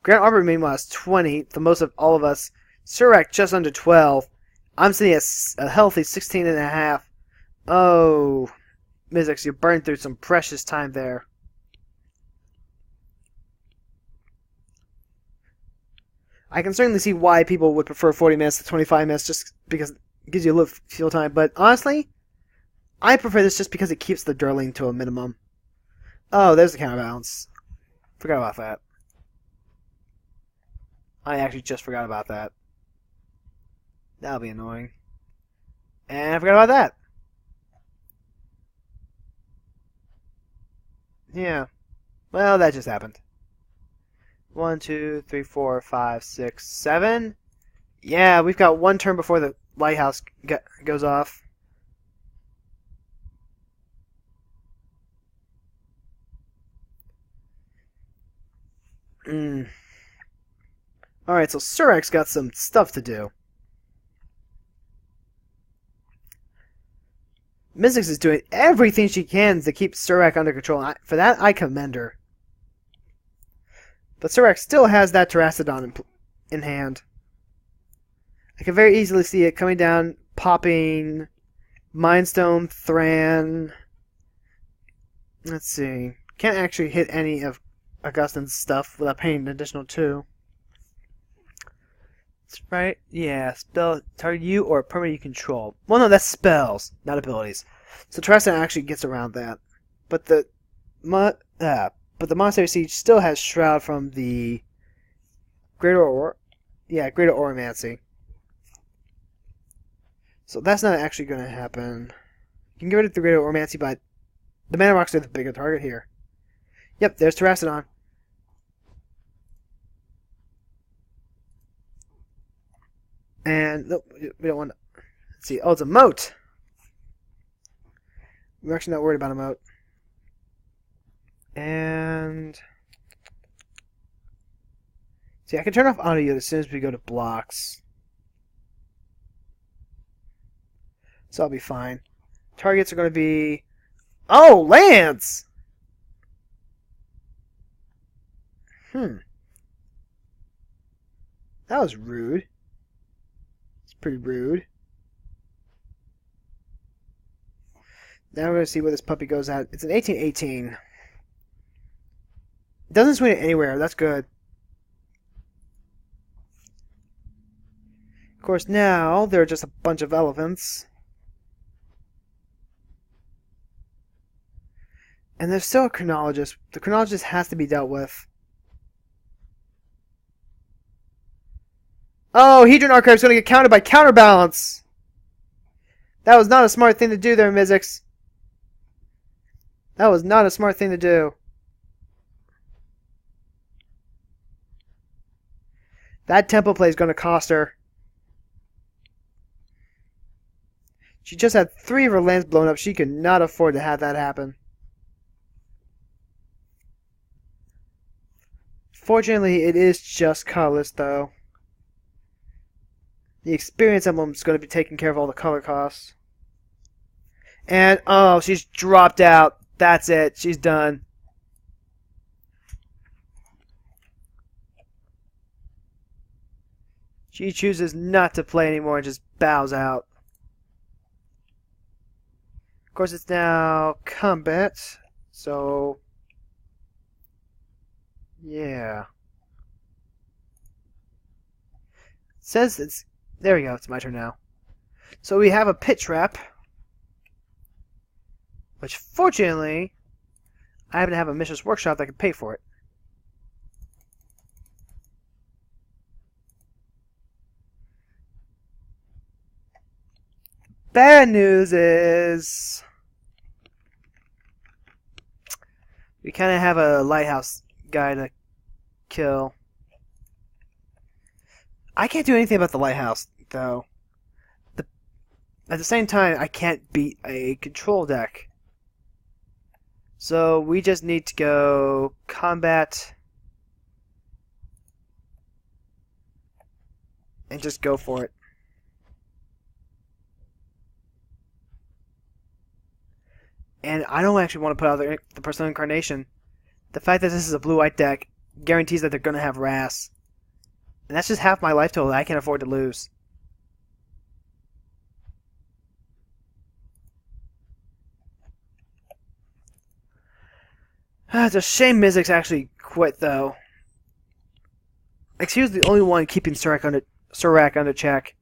Grand Arbiter, meanwhile, is 20, the most of all of us. Surak just under 12. I'm sitting at a healthy 16 and a half. Oh, Mystics, you burned through some precious time there. I can certainly see why people would prefer 40 minutes to 25 minutes just because it gives you a little fuel time. But honestly, I prefer this just because it keeps the drilling to a minimum. Oh, there's the counterbalance. Forgot about that. I actually just forgot about that. That'll be annoying. And I forgot about that. Yeah. Well, that just happened. 1, 2, 3, 4, 5, 6, 7. Yeah, we've got 1 turn before the lighthouse goes off. Alright, so Surak's got some stuff to do. Mystics is doing everything she can to keep Surak under control. For that, I commend her. But Surak still has that Terrastodon in hand. I can very easily see it coming down, popping Mindstone, Thran. Let's see. Can't actually hit any of Augustine's stuff without paying an additional 2. That's right. Yeah, spell target you or a permanent you control. Well, no, that's spells, not abilities. So Terrastodon actually gets around that. But the Monastery Siege still has Shroud from the Greater Oromancy. So that's not actually going to happen. You can get rid of the Greater Oromancy, but the Mana Rocks are the bigger target here. Yep, there's Terrastodon. And no, we don't want to. Let's see. Oh, it's a moat. We're actually not worried about a moat. And see, I can turn off audio as soon as we go to blocks. So I'll be fine. Targets are going to be... Oh, lands! That was rude. It's pretty rude. Now we're going to see where this puppy goes at. It's an 18-18. It doesn't swing it anywhere. That's good. course, now there are just a bunch of elephants. And there's still a chronologist. The chronologist has to be dealt with. Oh, Hedron Archive's going to get countered by Counterbalance! That was not a smart thing to do there, Mizzix. That was not a smart thing to do. That tempo play is going to cost her. She just had 3 of her lands blown up. She could not afford to have that happen. Fortunately, it is just colorless, though. The experience emblem is going to be taking care of all the color costs. And, oh, she's dropped out. That's it. She's done. She chooses not to play anymore and just bows out. Of course, it's now combat, so yeah. It says it's there we go. It's my turn now. So we have a pit trap, which fortunately I happen to have a Mishra's Workshop that can pay for it. Bad news is we kind of have a lighthouse guy to kill. I can't do anything about the lighthouse, though. At the same time, I can't beat a control deck. So we just need to go combat and just go for it. And I don't actually want to put out the Personal Incarnation. The fact that this is a blue-white deck guarantees that they're going to have Wrath. And that's just half my life total that I can't afford to lose. It's a shame Mizzix actually quit, though. Like, he was the only one keeping Surak under check.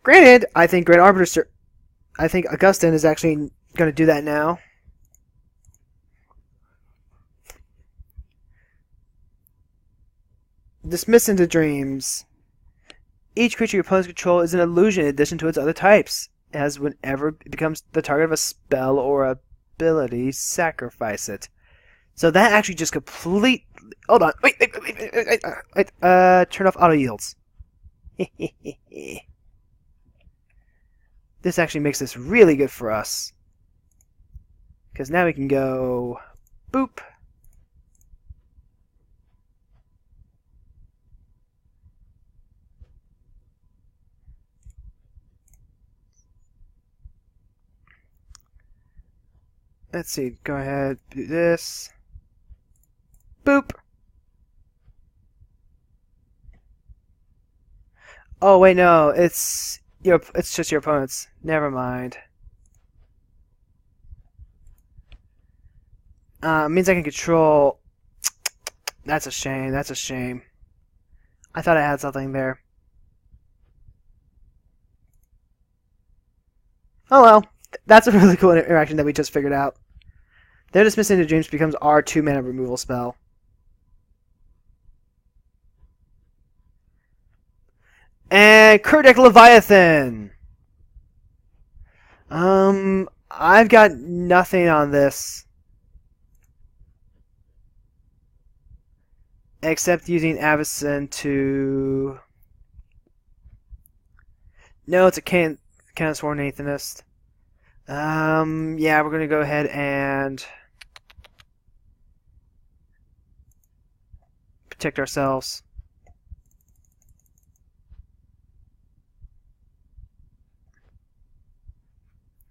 Granted, I think Great Arbiter... I think Augustin is actually going to do that now. Dismiss into dreams. Each creature your opponents control is an illusion in addition to its other types. As whenever it becomes the target of a spell or ability, sacrifice it. So that actually just completely... Hold on. Wait. Turn off auto yields. This actually makes this really good for us. Because now we can go... Boop. Let's see. Go ahead. Do this. Boop. Oh, wait, no. It's just your opponent's. Never mind. Means I can control... That's a shame. That's a shame. I thought I had something there. Oh well. That's a really cool interaction that we just figured out. Their Dismiss into Dreams becomes our 2-mana removal spell. And Kurdik Leviathan! I've got nothing on this. Except using Avacyn to... No, it's a Can of Sworn Aethanist. Yeah, we're gonna go ahead and protect ourselves.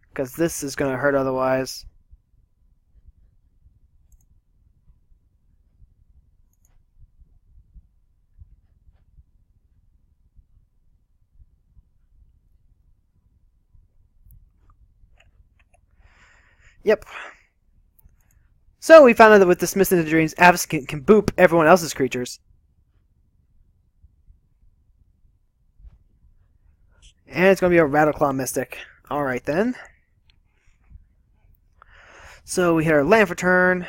Because this is gonna hurt otherwise. Yep. So we found out that with Dismiss into Dreams, Avacyn can boop everyone else's creatures. And it's going to be a Rattleclaw Mystic. Alright then. So we hit our land for turn.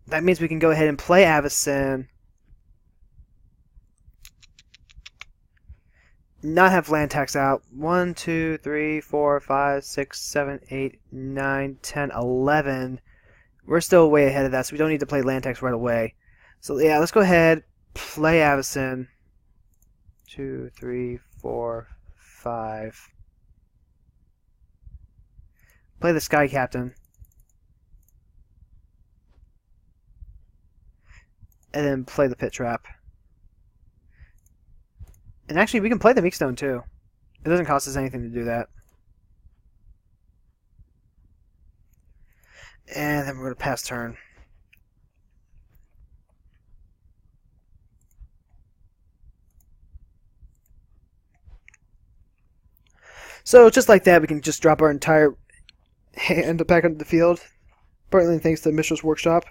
That means we can go ahead and play Avacyn. Not have land tax out. 1, 2, 3, 4, 5, 6, 7, 8, 9, 10, 11. We're still way ahead of that, so we don't need to play land tax right away. So yeah, let's go ahead, play Avacyn. 2, 3, 4, 5. Play the Sky Captain. And then play the Pit Trap. And actually, we can play the Meekstone too. It doesn't cost us anything to do that. And then we're going to pass turn. So just like that, we can just drop our entire hand back onto the field. Partly thanks to Mishra's Workshop.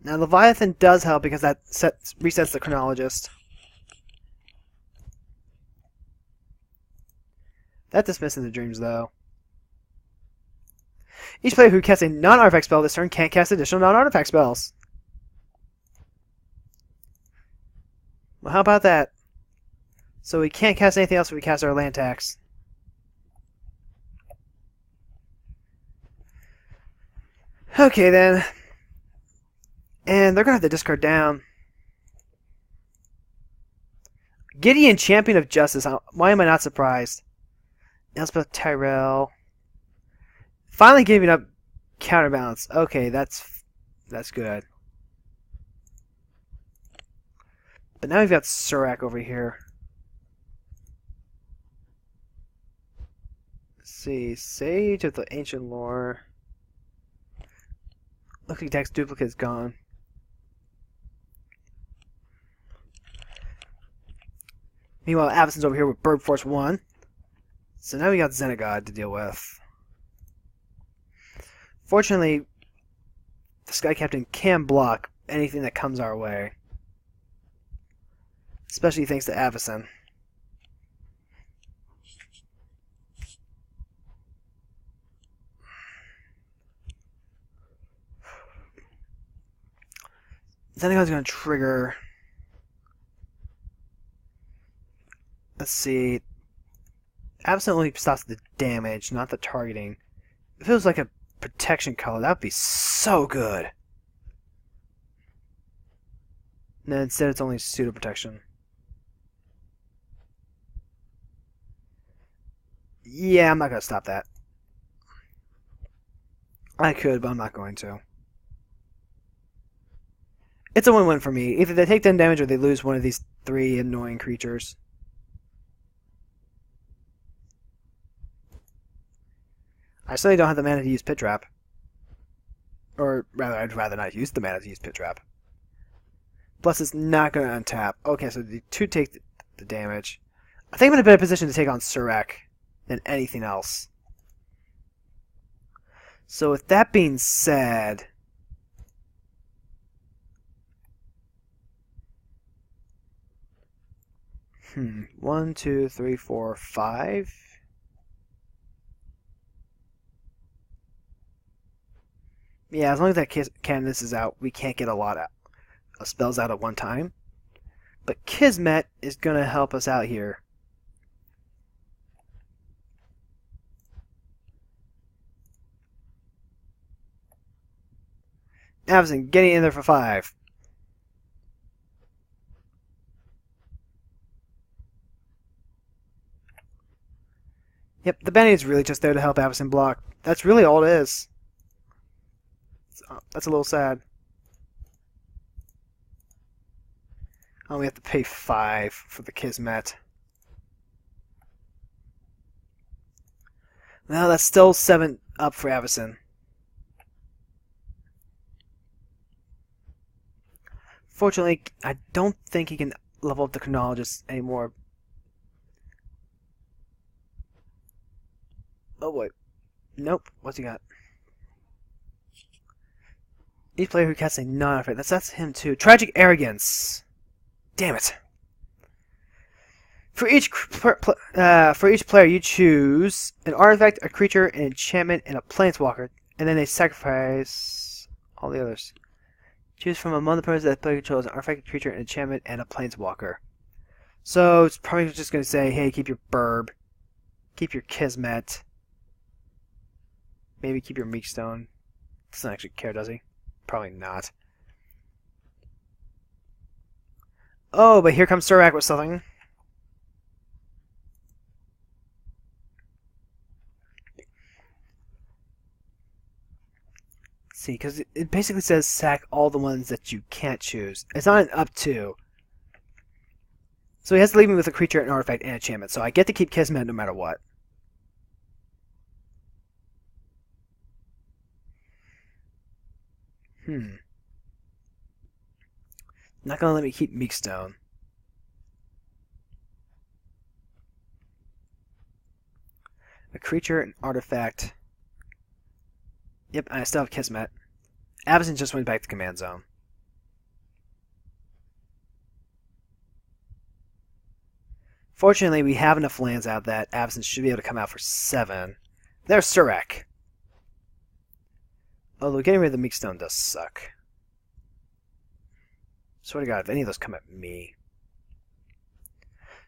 Now Leviathan does help because that resets the Chronologist. That dismisses the dreams, though. Each player who casts a non-artifact spell this turn can't cast additional non-artifact spells. Well, how about that? So we can't cast anything else if we cast our land tax. Okay, then. And they're going to have to discard down. Gideon, Champion of Justice. Why am I not surprised? Elspeth Tyrell. Finally giving up Counterbalance. Okay, that's good. But now we've got Surak over here. Let's see. Sage of the Ancient Lore. Looks like Dex Duplicate's gone. Meanwhile, Avacyn's over here with Bird Force 1. So now we got Xenagod to deal with. Fortunately, the Sky Captain can block anything that comes our way. Especially thanks to Avacyn. Xenagod's going to trigger. Let's see. Avacyn only stops the damage, not the targeting. If it was like a protection color, that would be so good. No, instead it's only pseudo protection. Yeah, I'm not going to stop that. I could, but I'm not going to. It's a win-win for me. Either they take 10 damage or they lose one of these 3 annoying creatures. I certainly don't have the mana to use Pit Trap. Or rather, I'd rather not use the mana to use Pit Trap. Plus, it's not going to untap. Okay, so the 2 take the damage. I think I'm in a better position to take on Surak than anything else. So with that being said... 1, 2, 3, 4, 5... Yeah, as long as that Canvas is out, we can't get a lot of spells out at one time. But Kismet is going to help us out here. Avacyn, getting in there for 5. Yep, the Band-Aid's really just there to help Avacyn block. That's really all it is. That's a little sad. Oh, we have to pay 5 for the Kismet. Now that's still 7 up for Avacyn. Fortunately, I don't think he can level up the Chronologist anymore. Oh boy. Nope. What's he got? Each player who casts a non-artifact. That's him too. Tragic Arrogance. Damn it. For each player, you choose an artifact, a creature, an enchantment, and a planeswalker, and then they sacrifice all the others. Choose from among the players that player controls an artifact, a creature, an enchantment, and a planeswalker. So it's probably just going to say, hey, keep your Burb, keep your Kismet, maybe keep your Meekstone. Doesn't actually care, does he? Probably not. Oh, but here comes Surak with something. See, because it basically says sack all the ones that you can't choose. It's not an up to. So he has to leave me with a creature, an artifact, and enchantment. So I get to keep Kismet no matter what. Not gonna let me keep Meekstone. A creature, an artifact. Yep, I still have Kismet. Avacyn just went back to command zone. Fortunately, we have enough lands out that Avacyn should be able to come out for 7. There's Surak. Although getting rid of the Meekstone does suck. Swear to God, if any of those come at me.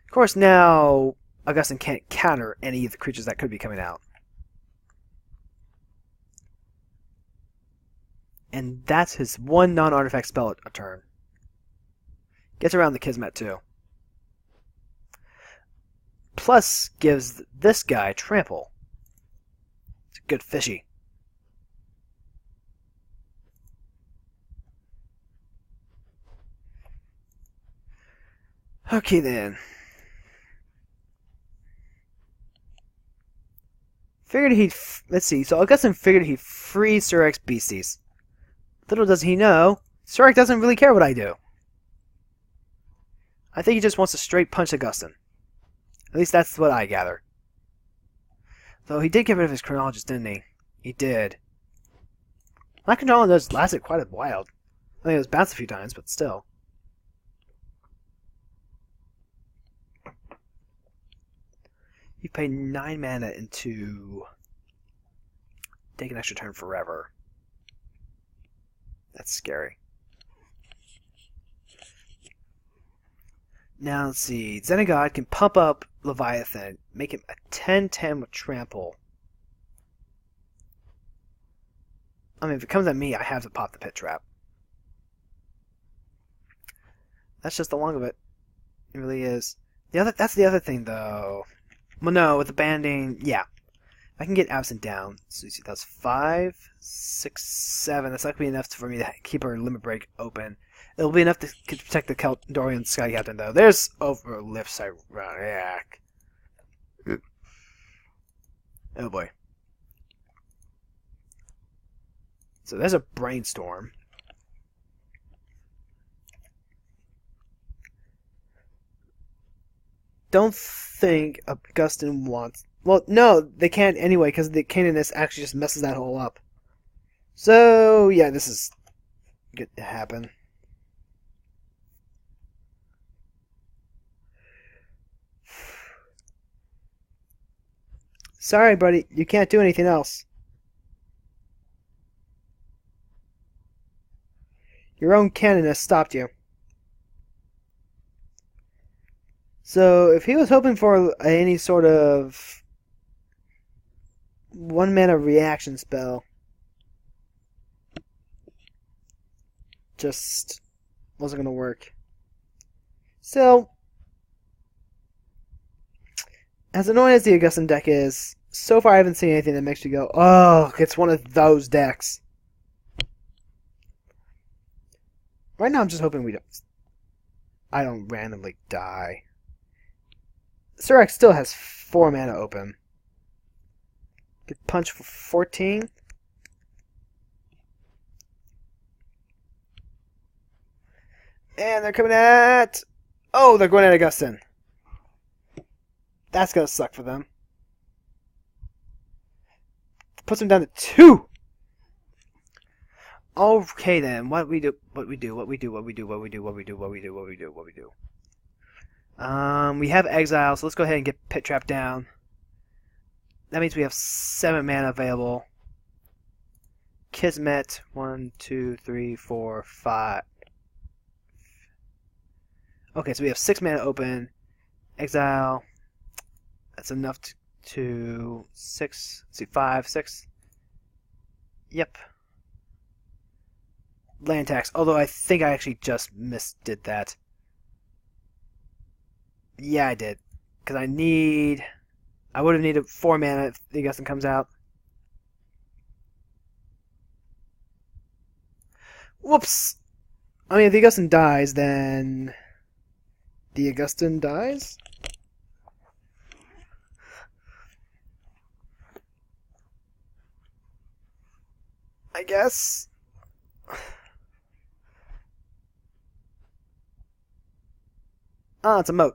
Of course, now Augustin can't counter any of the creatures that could be coming out. And that's his one non-artifact spell a turn. Gets around the Kismet too. Plus gives this guy trample. It's a good fishy. Okay then. Figured he'd... Let's see. So Augustin figured he'd free Surak's beasties. Little does he know, Surak doesn't really care what I do. I think he just wants to straight punch Augustin. At least that's what I gather. Though he did get rid of his chronologist, didn't he? He did. My control does lasted quite a while. I think it was bounced a few times, but still. You pay 9 mana into... Take an extra turn forever. That's scary. Now let's see. Xenagod can pump up Leviathan, make him a 10/10 with trample. I mean, if it comes at me, I have to pop the pit trap. That's just the long of it. It really is. That's the other thing, though. Well, no, with the banding, yeah. I can get Avacyn down. So you see, that's 5, 6, 7. That's not going to be enough for me to keep our limit break open. It'll be enough to protect the Dorian Sky Captain, though. There's Overlift Cyrac. Oh boy. So there's a Brainstorm. Don't think Augustin wants... Well, no, they can't anyway, because the Canaanist actually just messes that hole up. So, yeah, this is good to happen. Sorry, buddy, you can't do anything else. Your own Canaanist stopped you. So, if he was hoping for any sort of 1-mana reaction spell, just wasn't going to work. So, as annoying as the Augustin deck is, so far I haven't seen anything that makes me go, oh, it's one of those decks. Right now I'm just hoping I don't randomly die. Surak still has 4 mana open. Get punch for 14. And they're coming at... Oh, they're going at Augustin. That's going to suck for them. Puts him down to 2. Okay then, what we do. We have Exile, so let's go ahead and get Pit Trap down. That means we have 7 mana available. Kismet, 1, 2, 3, 4, 5. Okay, so we have 6 mana open. Exile. That's enough to 6. Let's see, 5, 6. Yep. Land tax. Although I think I actually just misdid that. Yeah, I did. Because I would have needed 4 mana if the Avacyn comes out. Whoops! I mean, if the Avacyn dies, then... The Avacyn dies? I guess. Ah, it's a moat.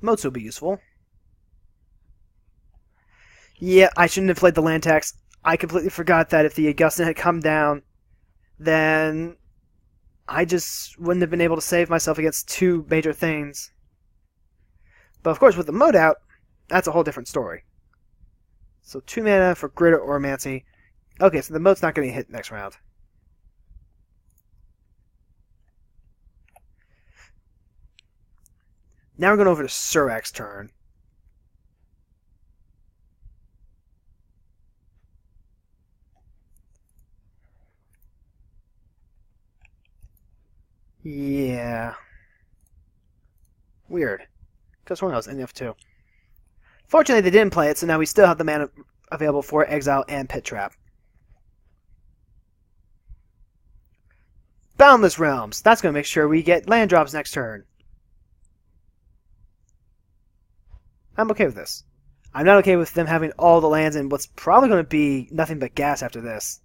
Moats will be useful. Yeah, I shouldn't have played the land tax. I completely forgot that if the Avacyn had come down, then I just wouldn't have been able to save myself against 2 major things. But of course, with the moat out, that's a whole different story. So 2 mana for Grid or Oromancy. Okay, so the moat's not going to hit next round. Now we're going over to Surak's turn. Yeah. Weird. Because one else, NF2. Fortunately, they didn't play it, so now we still have the mana available for Exile and Pit Trap. Boundless Realms. That's going to make sure we get land drops next turn. I'm okay with this. I'm not okay with them having all the lands and what's probably going to be nothing but gas after this.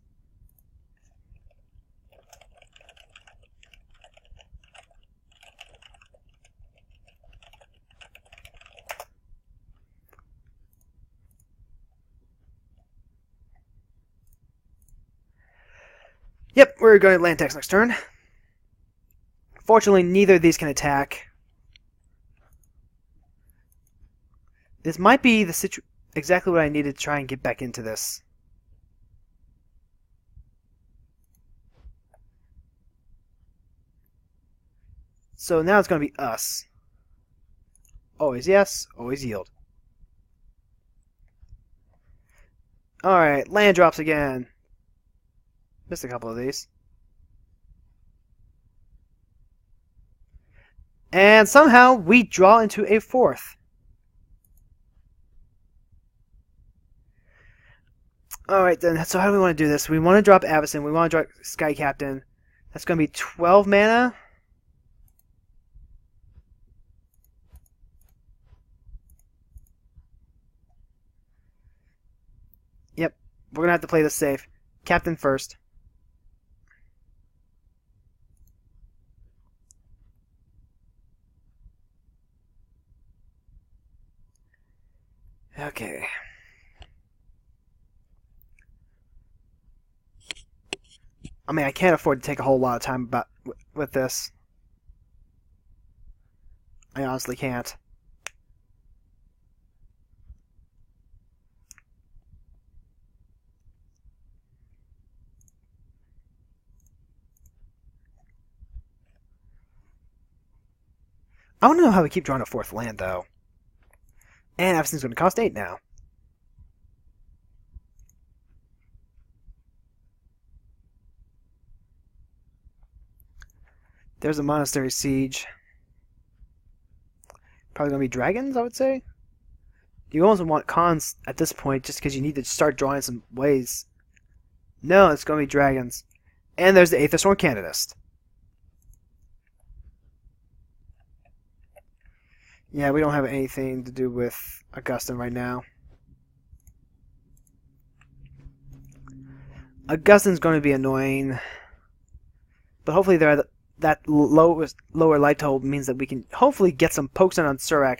Yep, we're going to land tax next turn. Fortunately, neither of these can attack. This might be the exactly what I needed to try and get back into this. So now it's going to be us. Always yes, always yield. Alright, land drops again. Missed a couple of these. And somehow we draw into a 4th. Alright then, so how do we want to do this? We want to drop Avacyn, we want to drop Sky Captain. That's going to be 12 mana. Yep, we're going to have to play this safe. Captain first. Okay. I mean, I can't afford to take a whole lot of time with this. I honestly can't. I want to know how we keep drawing a 4th land, though. And Avacyn's going to cost 8 now. There's a Monastery Siege. Probably going to be dragons, I would say. You almost want cons at this point just because you need to start drawing some ways. No, it's going to be dragons. And there's the Aether Storm Canonist. Yeah, we don't have anything to do with Augustin right now. Augustin's going to be annoying. But hopefully that lower light total means that we can hopefully get some pokes in on Surak.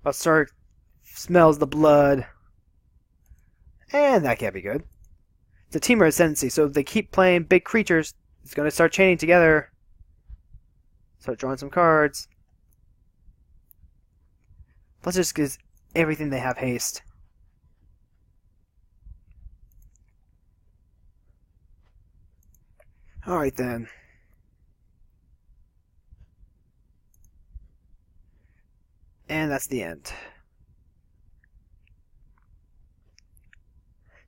While Surak smells the blood. And that can't be good. It's a team ascendancy, so if they keep playing big creatures, it's going to start chaining together. Start drawing some cards. Let's just give everything they have haste. Alright then. And that's the end.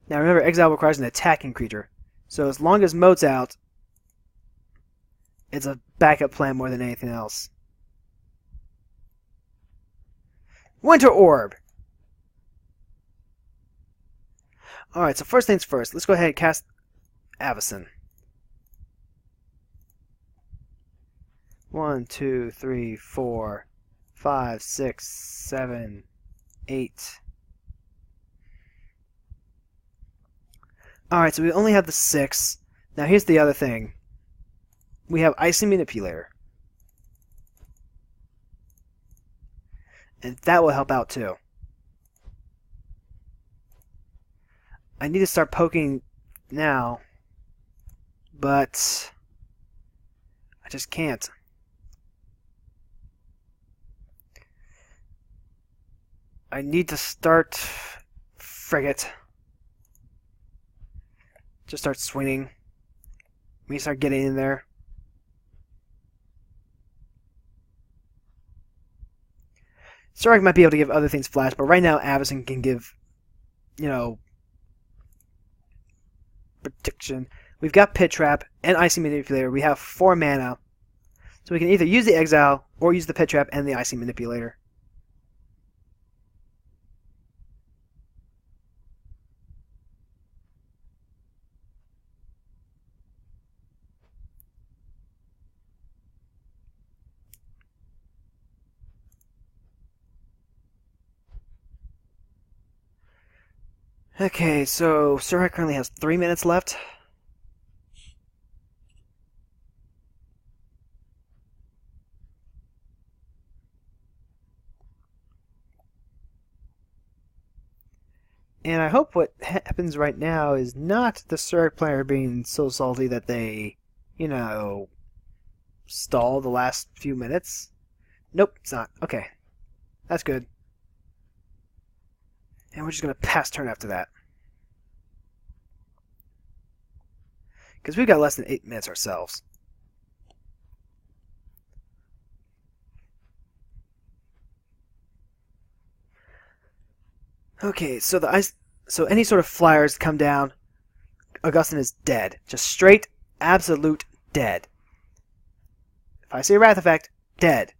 Now remember, exile requires an attacking creature. So as long as Moat's out, it's a backup plan more than anything else. Winter Orb! Alright, so first things first. Let's go ahead and cast Avacyn. 1, 2, 3, 4, 5, 6, 7, 8. Alright, so we only have the 6. Now here's the other thing. We have Icy Manipulator. And that will help out too. I need to start poking now, but I just can't. I need to start frigate. Just start swinging. We start getting in there. Sarek might be able to give other things flash, but right now Avacyn can give, protection. We've got Pit Trap and Icy Manipulator. We have 4 mana. So we can either use the Exile or use the Pit Trap and the Icy Manipulator. Okay, so Sarek currently has 3 minutes left. And I hope what happens right now is not the Sarek player being so salty that they, stall the last few minutes. Nope, it's not. Okay. That's good. And we're just going to pass turn after that. Because we've got less than 8 minutes ourselves. Okay, so any sort of flyers come down, Augustin is dead. Just straight, absolute dead. If I see a Wrath effect, dead.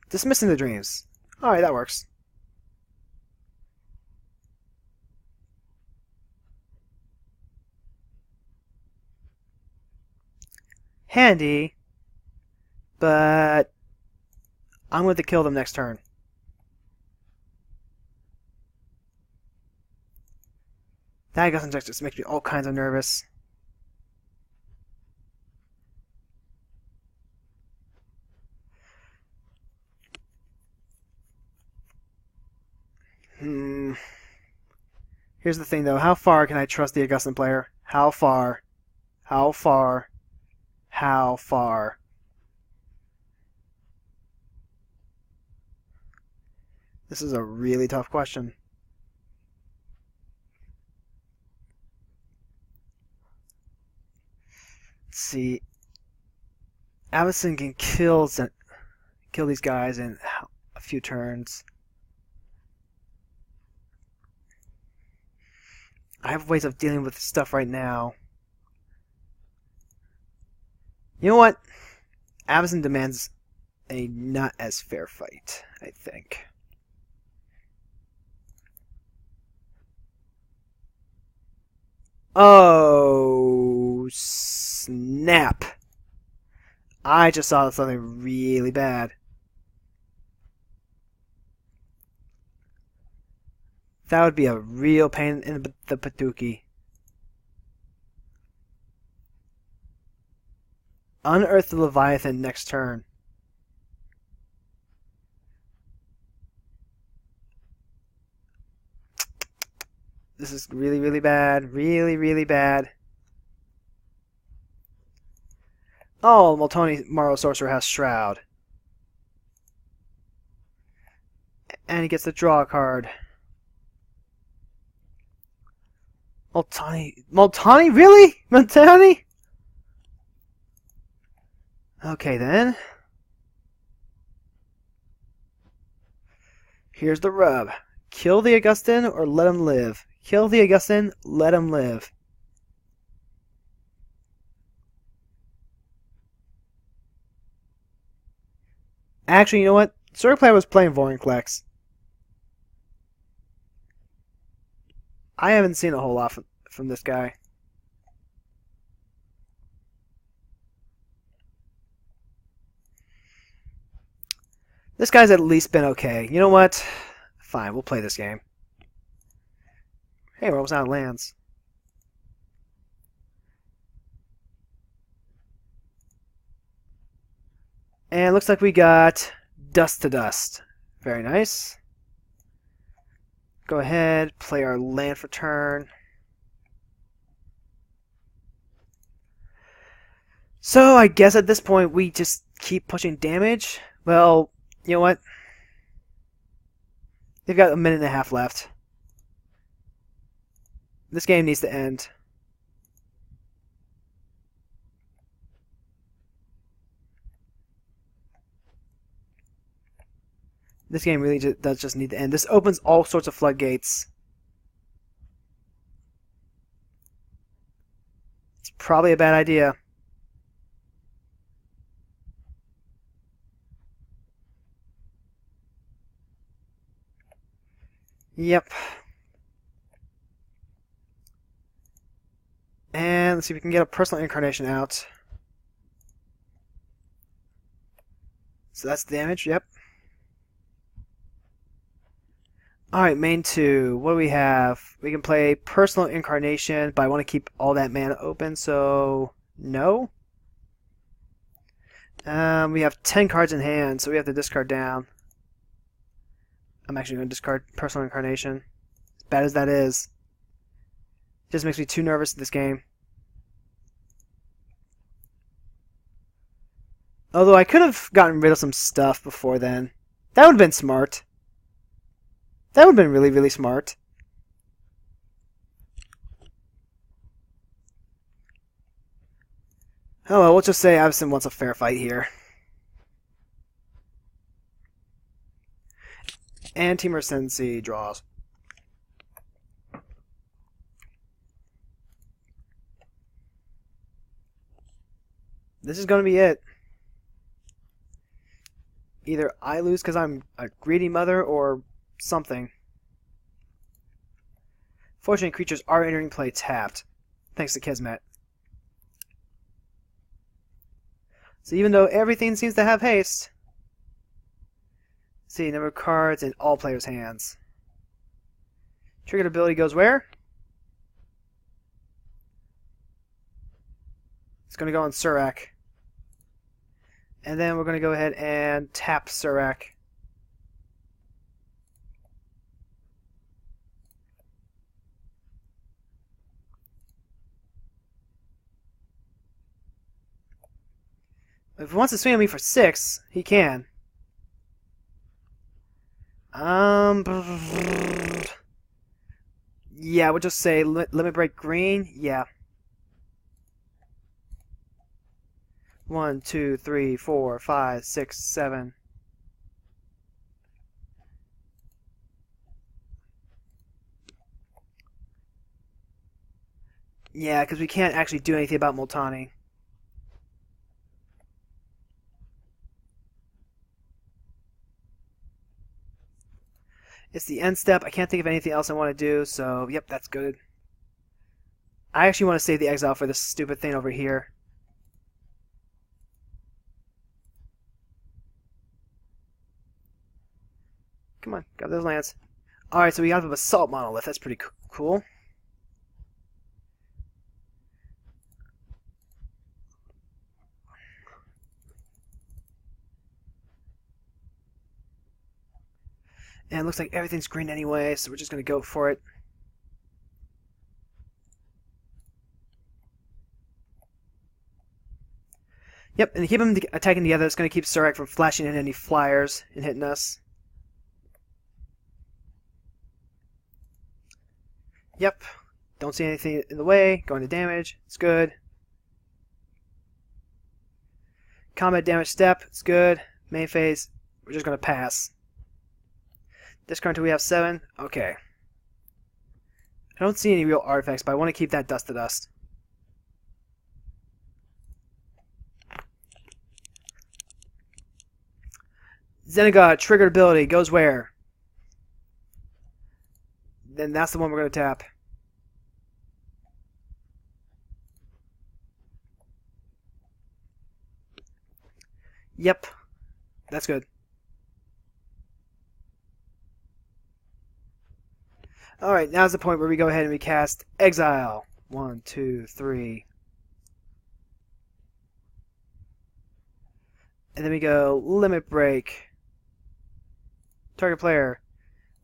Dismissing the dreams. Alright, that works. Handy, but I'm going to kill them next turn. That just makes me all kinds of nervous. Here's the thing, though. How far can I trust the Augustin player? How far? How far? How far? This is a really tough question. Let's see. Avacyn can kill these guys in a few turns. I have ways of dealing with stuff right now. You know what? Avacyn demands a not as fair fight, I think. Oh, snap. I just saw something really bad. That would be a real pain in the patookie. Unearth the Leviathan next turn. This is really, really bad. Really, really bad. Oh, Moltoni Morrow Sorcerer has Shroud. And he gets to draw a card. Moltani? Really? Moltani? Okay, then. Here's the rub. Kill the Augustin or let him live. Kill the Augustin, let him live. Actually, you know what? Circleplayer was playing Vorinclex. I haven't seen a whole lot from this guy. This guy's at least been okay. You know what? Fine, we'll play this game. Hey, we're almost out of lands. And it looks like we got Dust to Dust. Very nice. Go ahead, play our land for turn. So I guess at this point we just keep pushing damage. Well, you know what? They've got a minute and a half left. This game needs to end. This game really does just need to end. This opens all sorts of floodgates. It's probably a bad idea. Yep. And let's see if we can get a personal incarnation out. So that's damage, yep. Alright, main 2. What do we have? We can play personal incarnation, but I want to keep all that mana open, so no. We have 10 cards in hand, so we have to discard down. I'm actually going to discard personal incarnation. As bad as that is. It just makes me too nervous in this game. Although I could have gotten rid of some stuff before then. That would have been smart. That would have been really, really smart. Oh well, we'll just say Avacyn wants a fair fight here. And Team Sensi draws. This is going to be it. Either I lose because I'm a greedy mother or something. Fortunate creatures are entering play tapped, thanks to Kismet. So even though everything seems to have haste, see, number of cards in all players' hands. Triggered ability goes where? It's going to go on Surak. And then we're going to go ahead and tap Surak. If he wants to swing at me for 6, he can. Yeah, we'll just say limit break green. Yeah. 1, 2, 3, 4, 5, 6, 7. Yeah, because we can't actually do anything about Moltani. It's the end step. I can't think of anything else I want to do, so yep, that's good. I actually want to save the exile for this stupid thing over here. Come on, got those lands. Alright, so we have a Basalt Monolith. That's pretty cool. And it looks like everything's green anyway, so we're just going to go for it. Yep, and to keep them attacking together, it's going to keep Surak from flashing in any flyers and hitting us. Yep, don't see anything in the way. Going to damage, it's good. Combat damage step, it's good. Main phase, we're just going to pass. Discard until we have 7. Okay. I don't see any real artifacts, but I want to keep that dust to dust. Xenagod, triggered ability, goes where? Then that's the one we're going to tap. Yep. That's good. Alright, now's the point where we go ahead and we cast Exile. 1, 2, 3. And then we go Limit Break. Target player.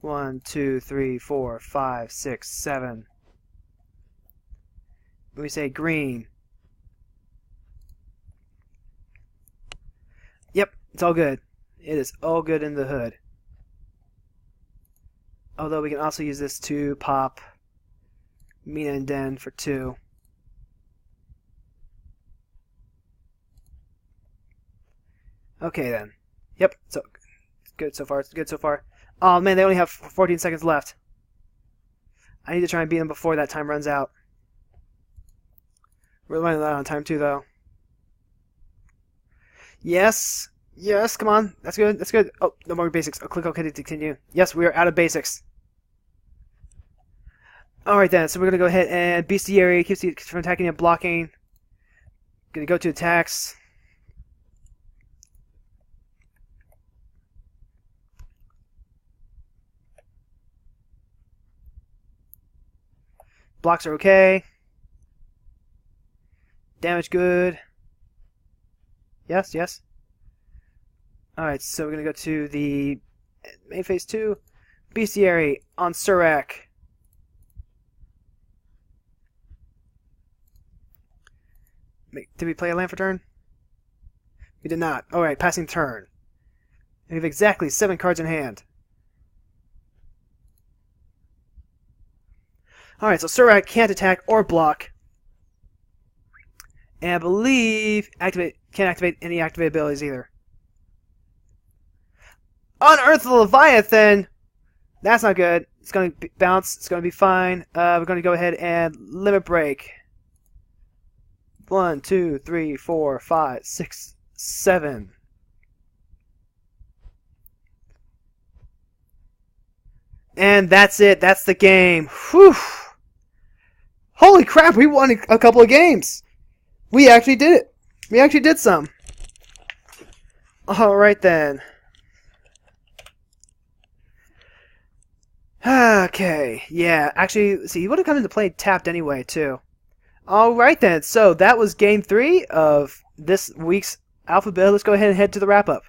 1, 2, 3, 4, 5, 6, 7. When we say green. Yep, it's all good. It is all good in the hood. Although we can also use this to pop Mina and Den for 2. Okay then. Yep, so it's good so far. It's good so far. Oh man, they only have 14 seconds left. I need to try and beat them before that time runs out. We're running out on time too, though. Yes. Yes, come on. That's good. That's good. Oh, no more basics. I'll click OK to continue. Yes, we are out of basics. Alright then, so we're going to go ahead and Bestiary keeps you from attacking and blocking. Going to go to attacks. Blocks are okay. Damage good. Yes, yes. Alright, so we're going to go to the main phase 2. Bestiary on Surak. Did we play a land for turn? We did not. Alright, passing turn. We have exactly 7 cards in hand. Alright, so Surak can't attack or block. And I believe can't activate any activate abilities either. Unearth the Leviathan! That's not good. It's going to bounce. It's going to be fine. We're going to go ahead and Limit Break. 1, 2, 3, 4, 5, 6, 7. And that's it. That's the game. Whew. Holy crap, we won a couple of games. We actually did it. We actually did some. Alright then. Okay, yeah, actually, see, he would have come into play tapped anyway, too. Alright then, so that was game 3 of this week's Alpha Build. Let's go ahead and head to the wrap-up.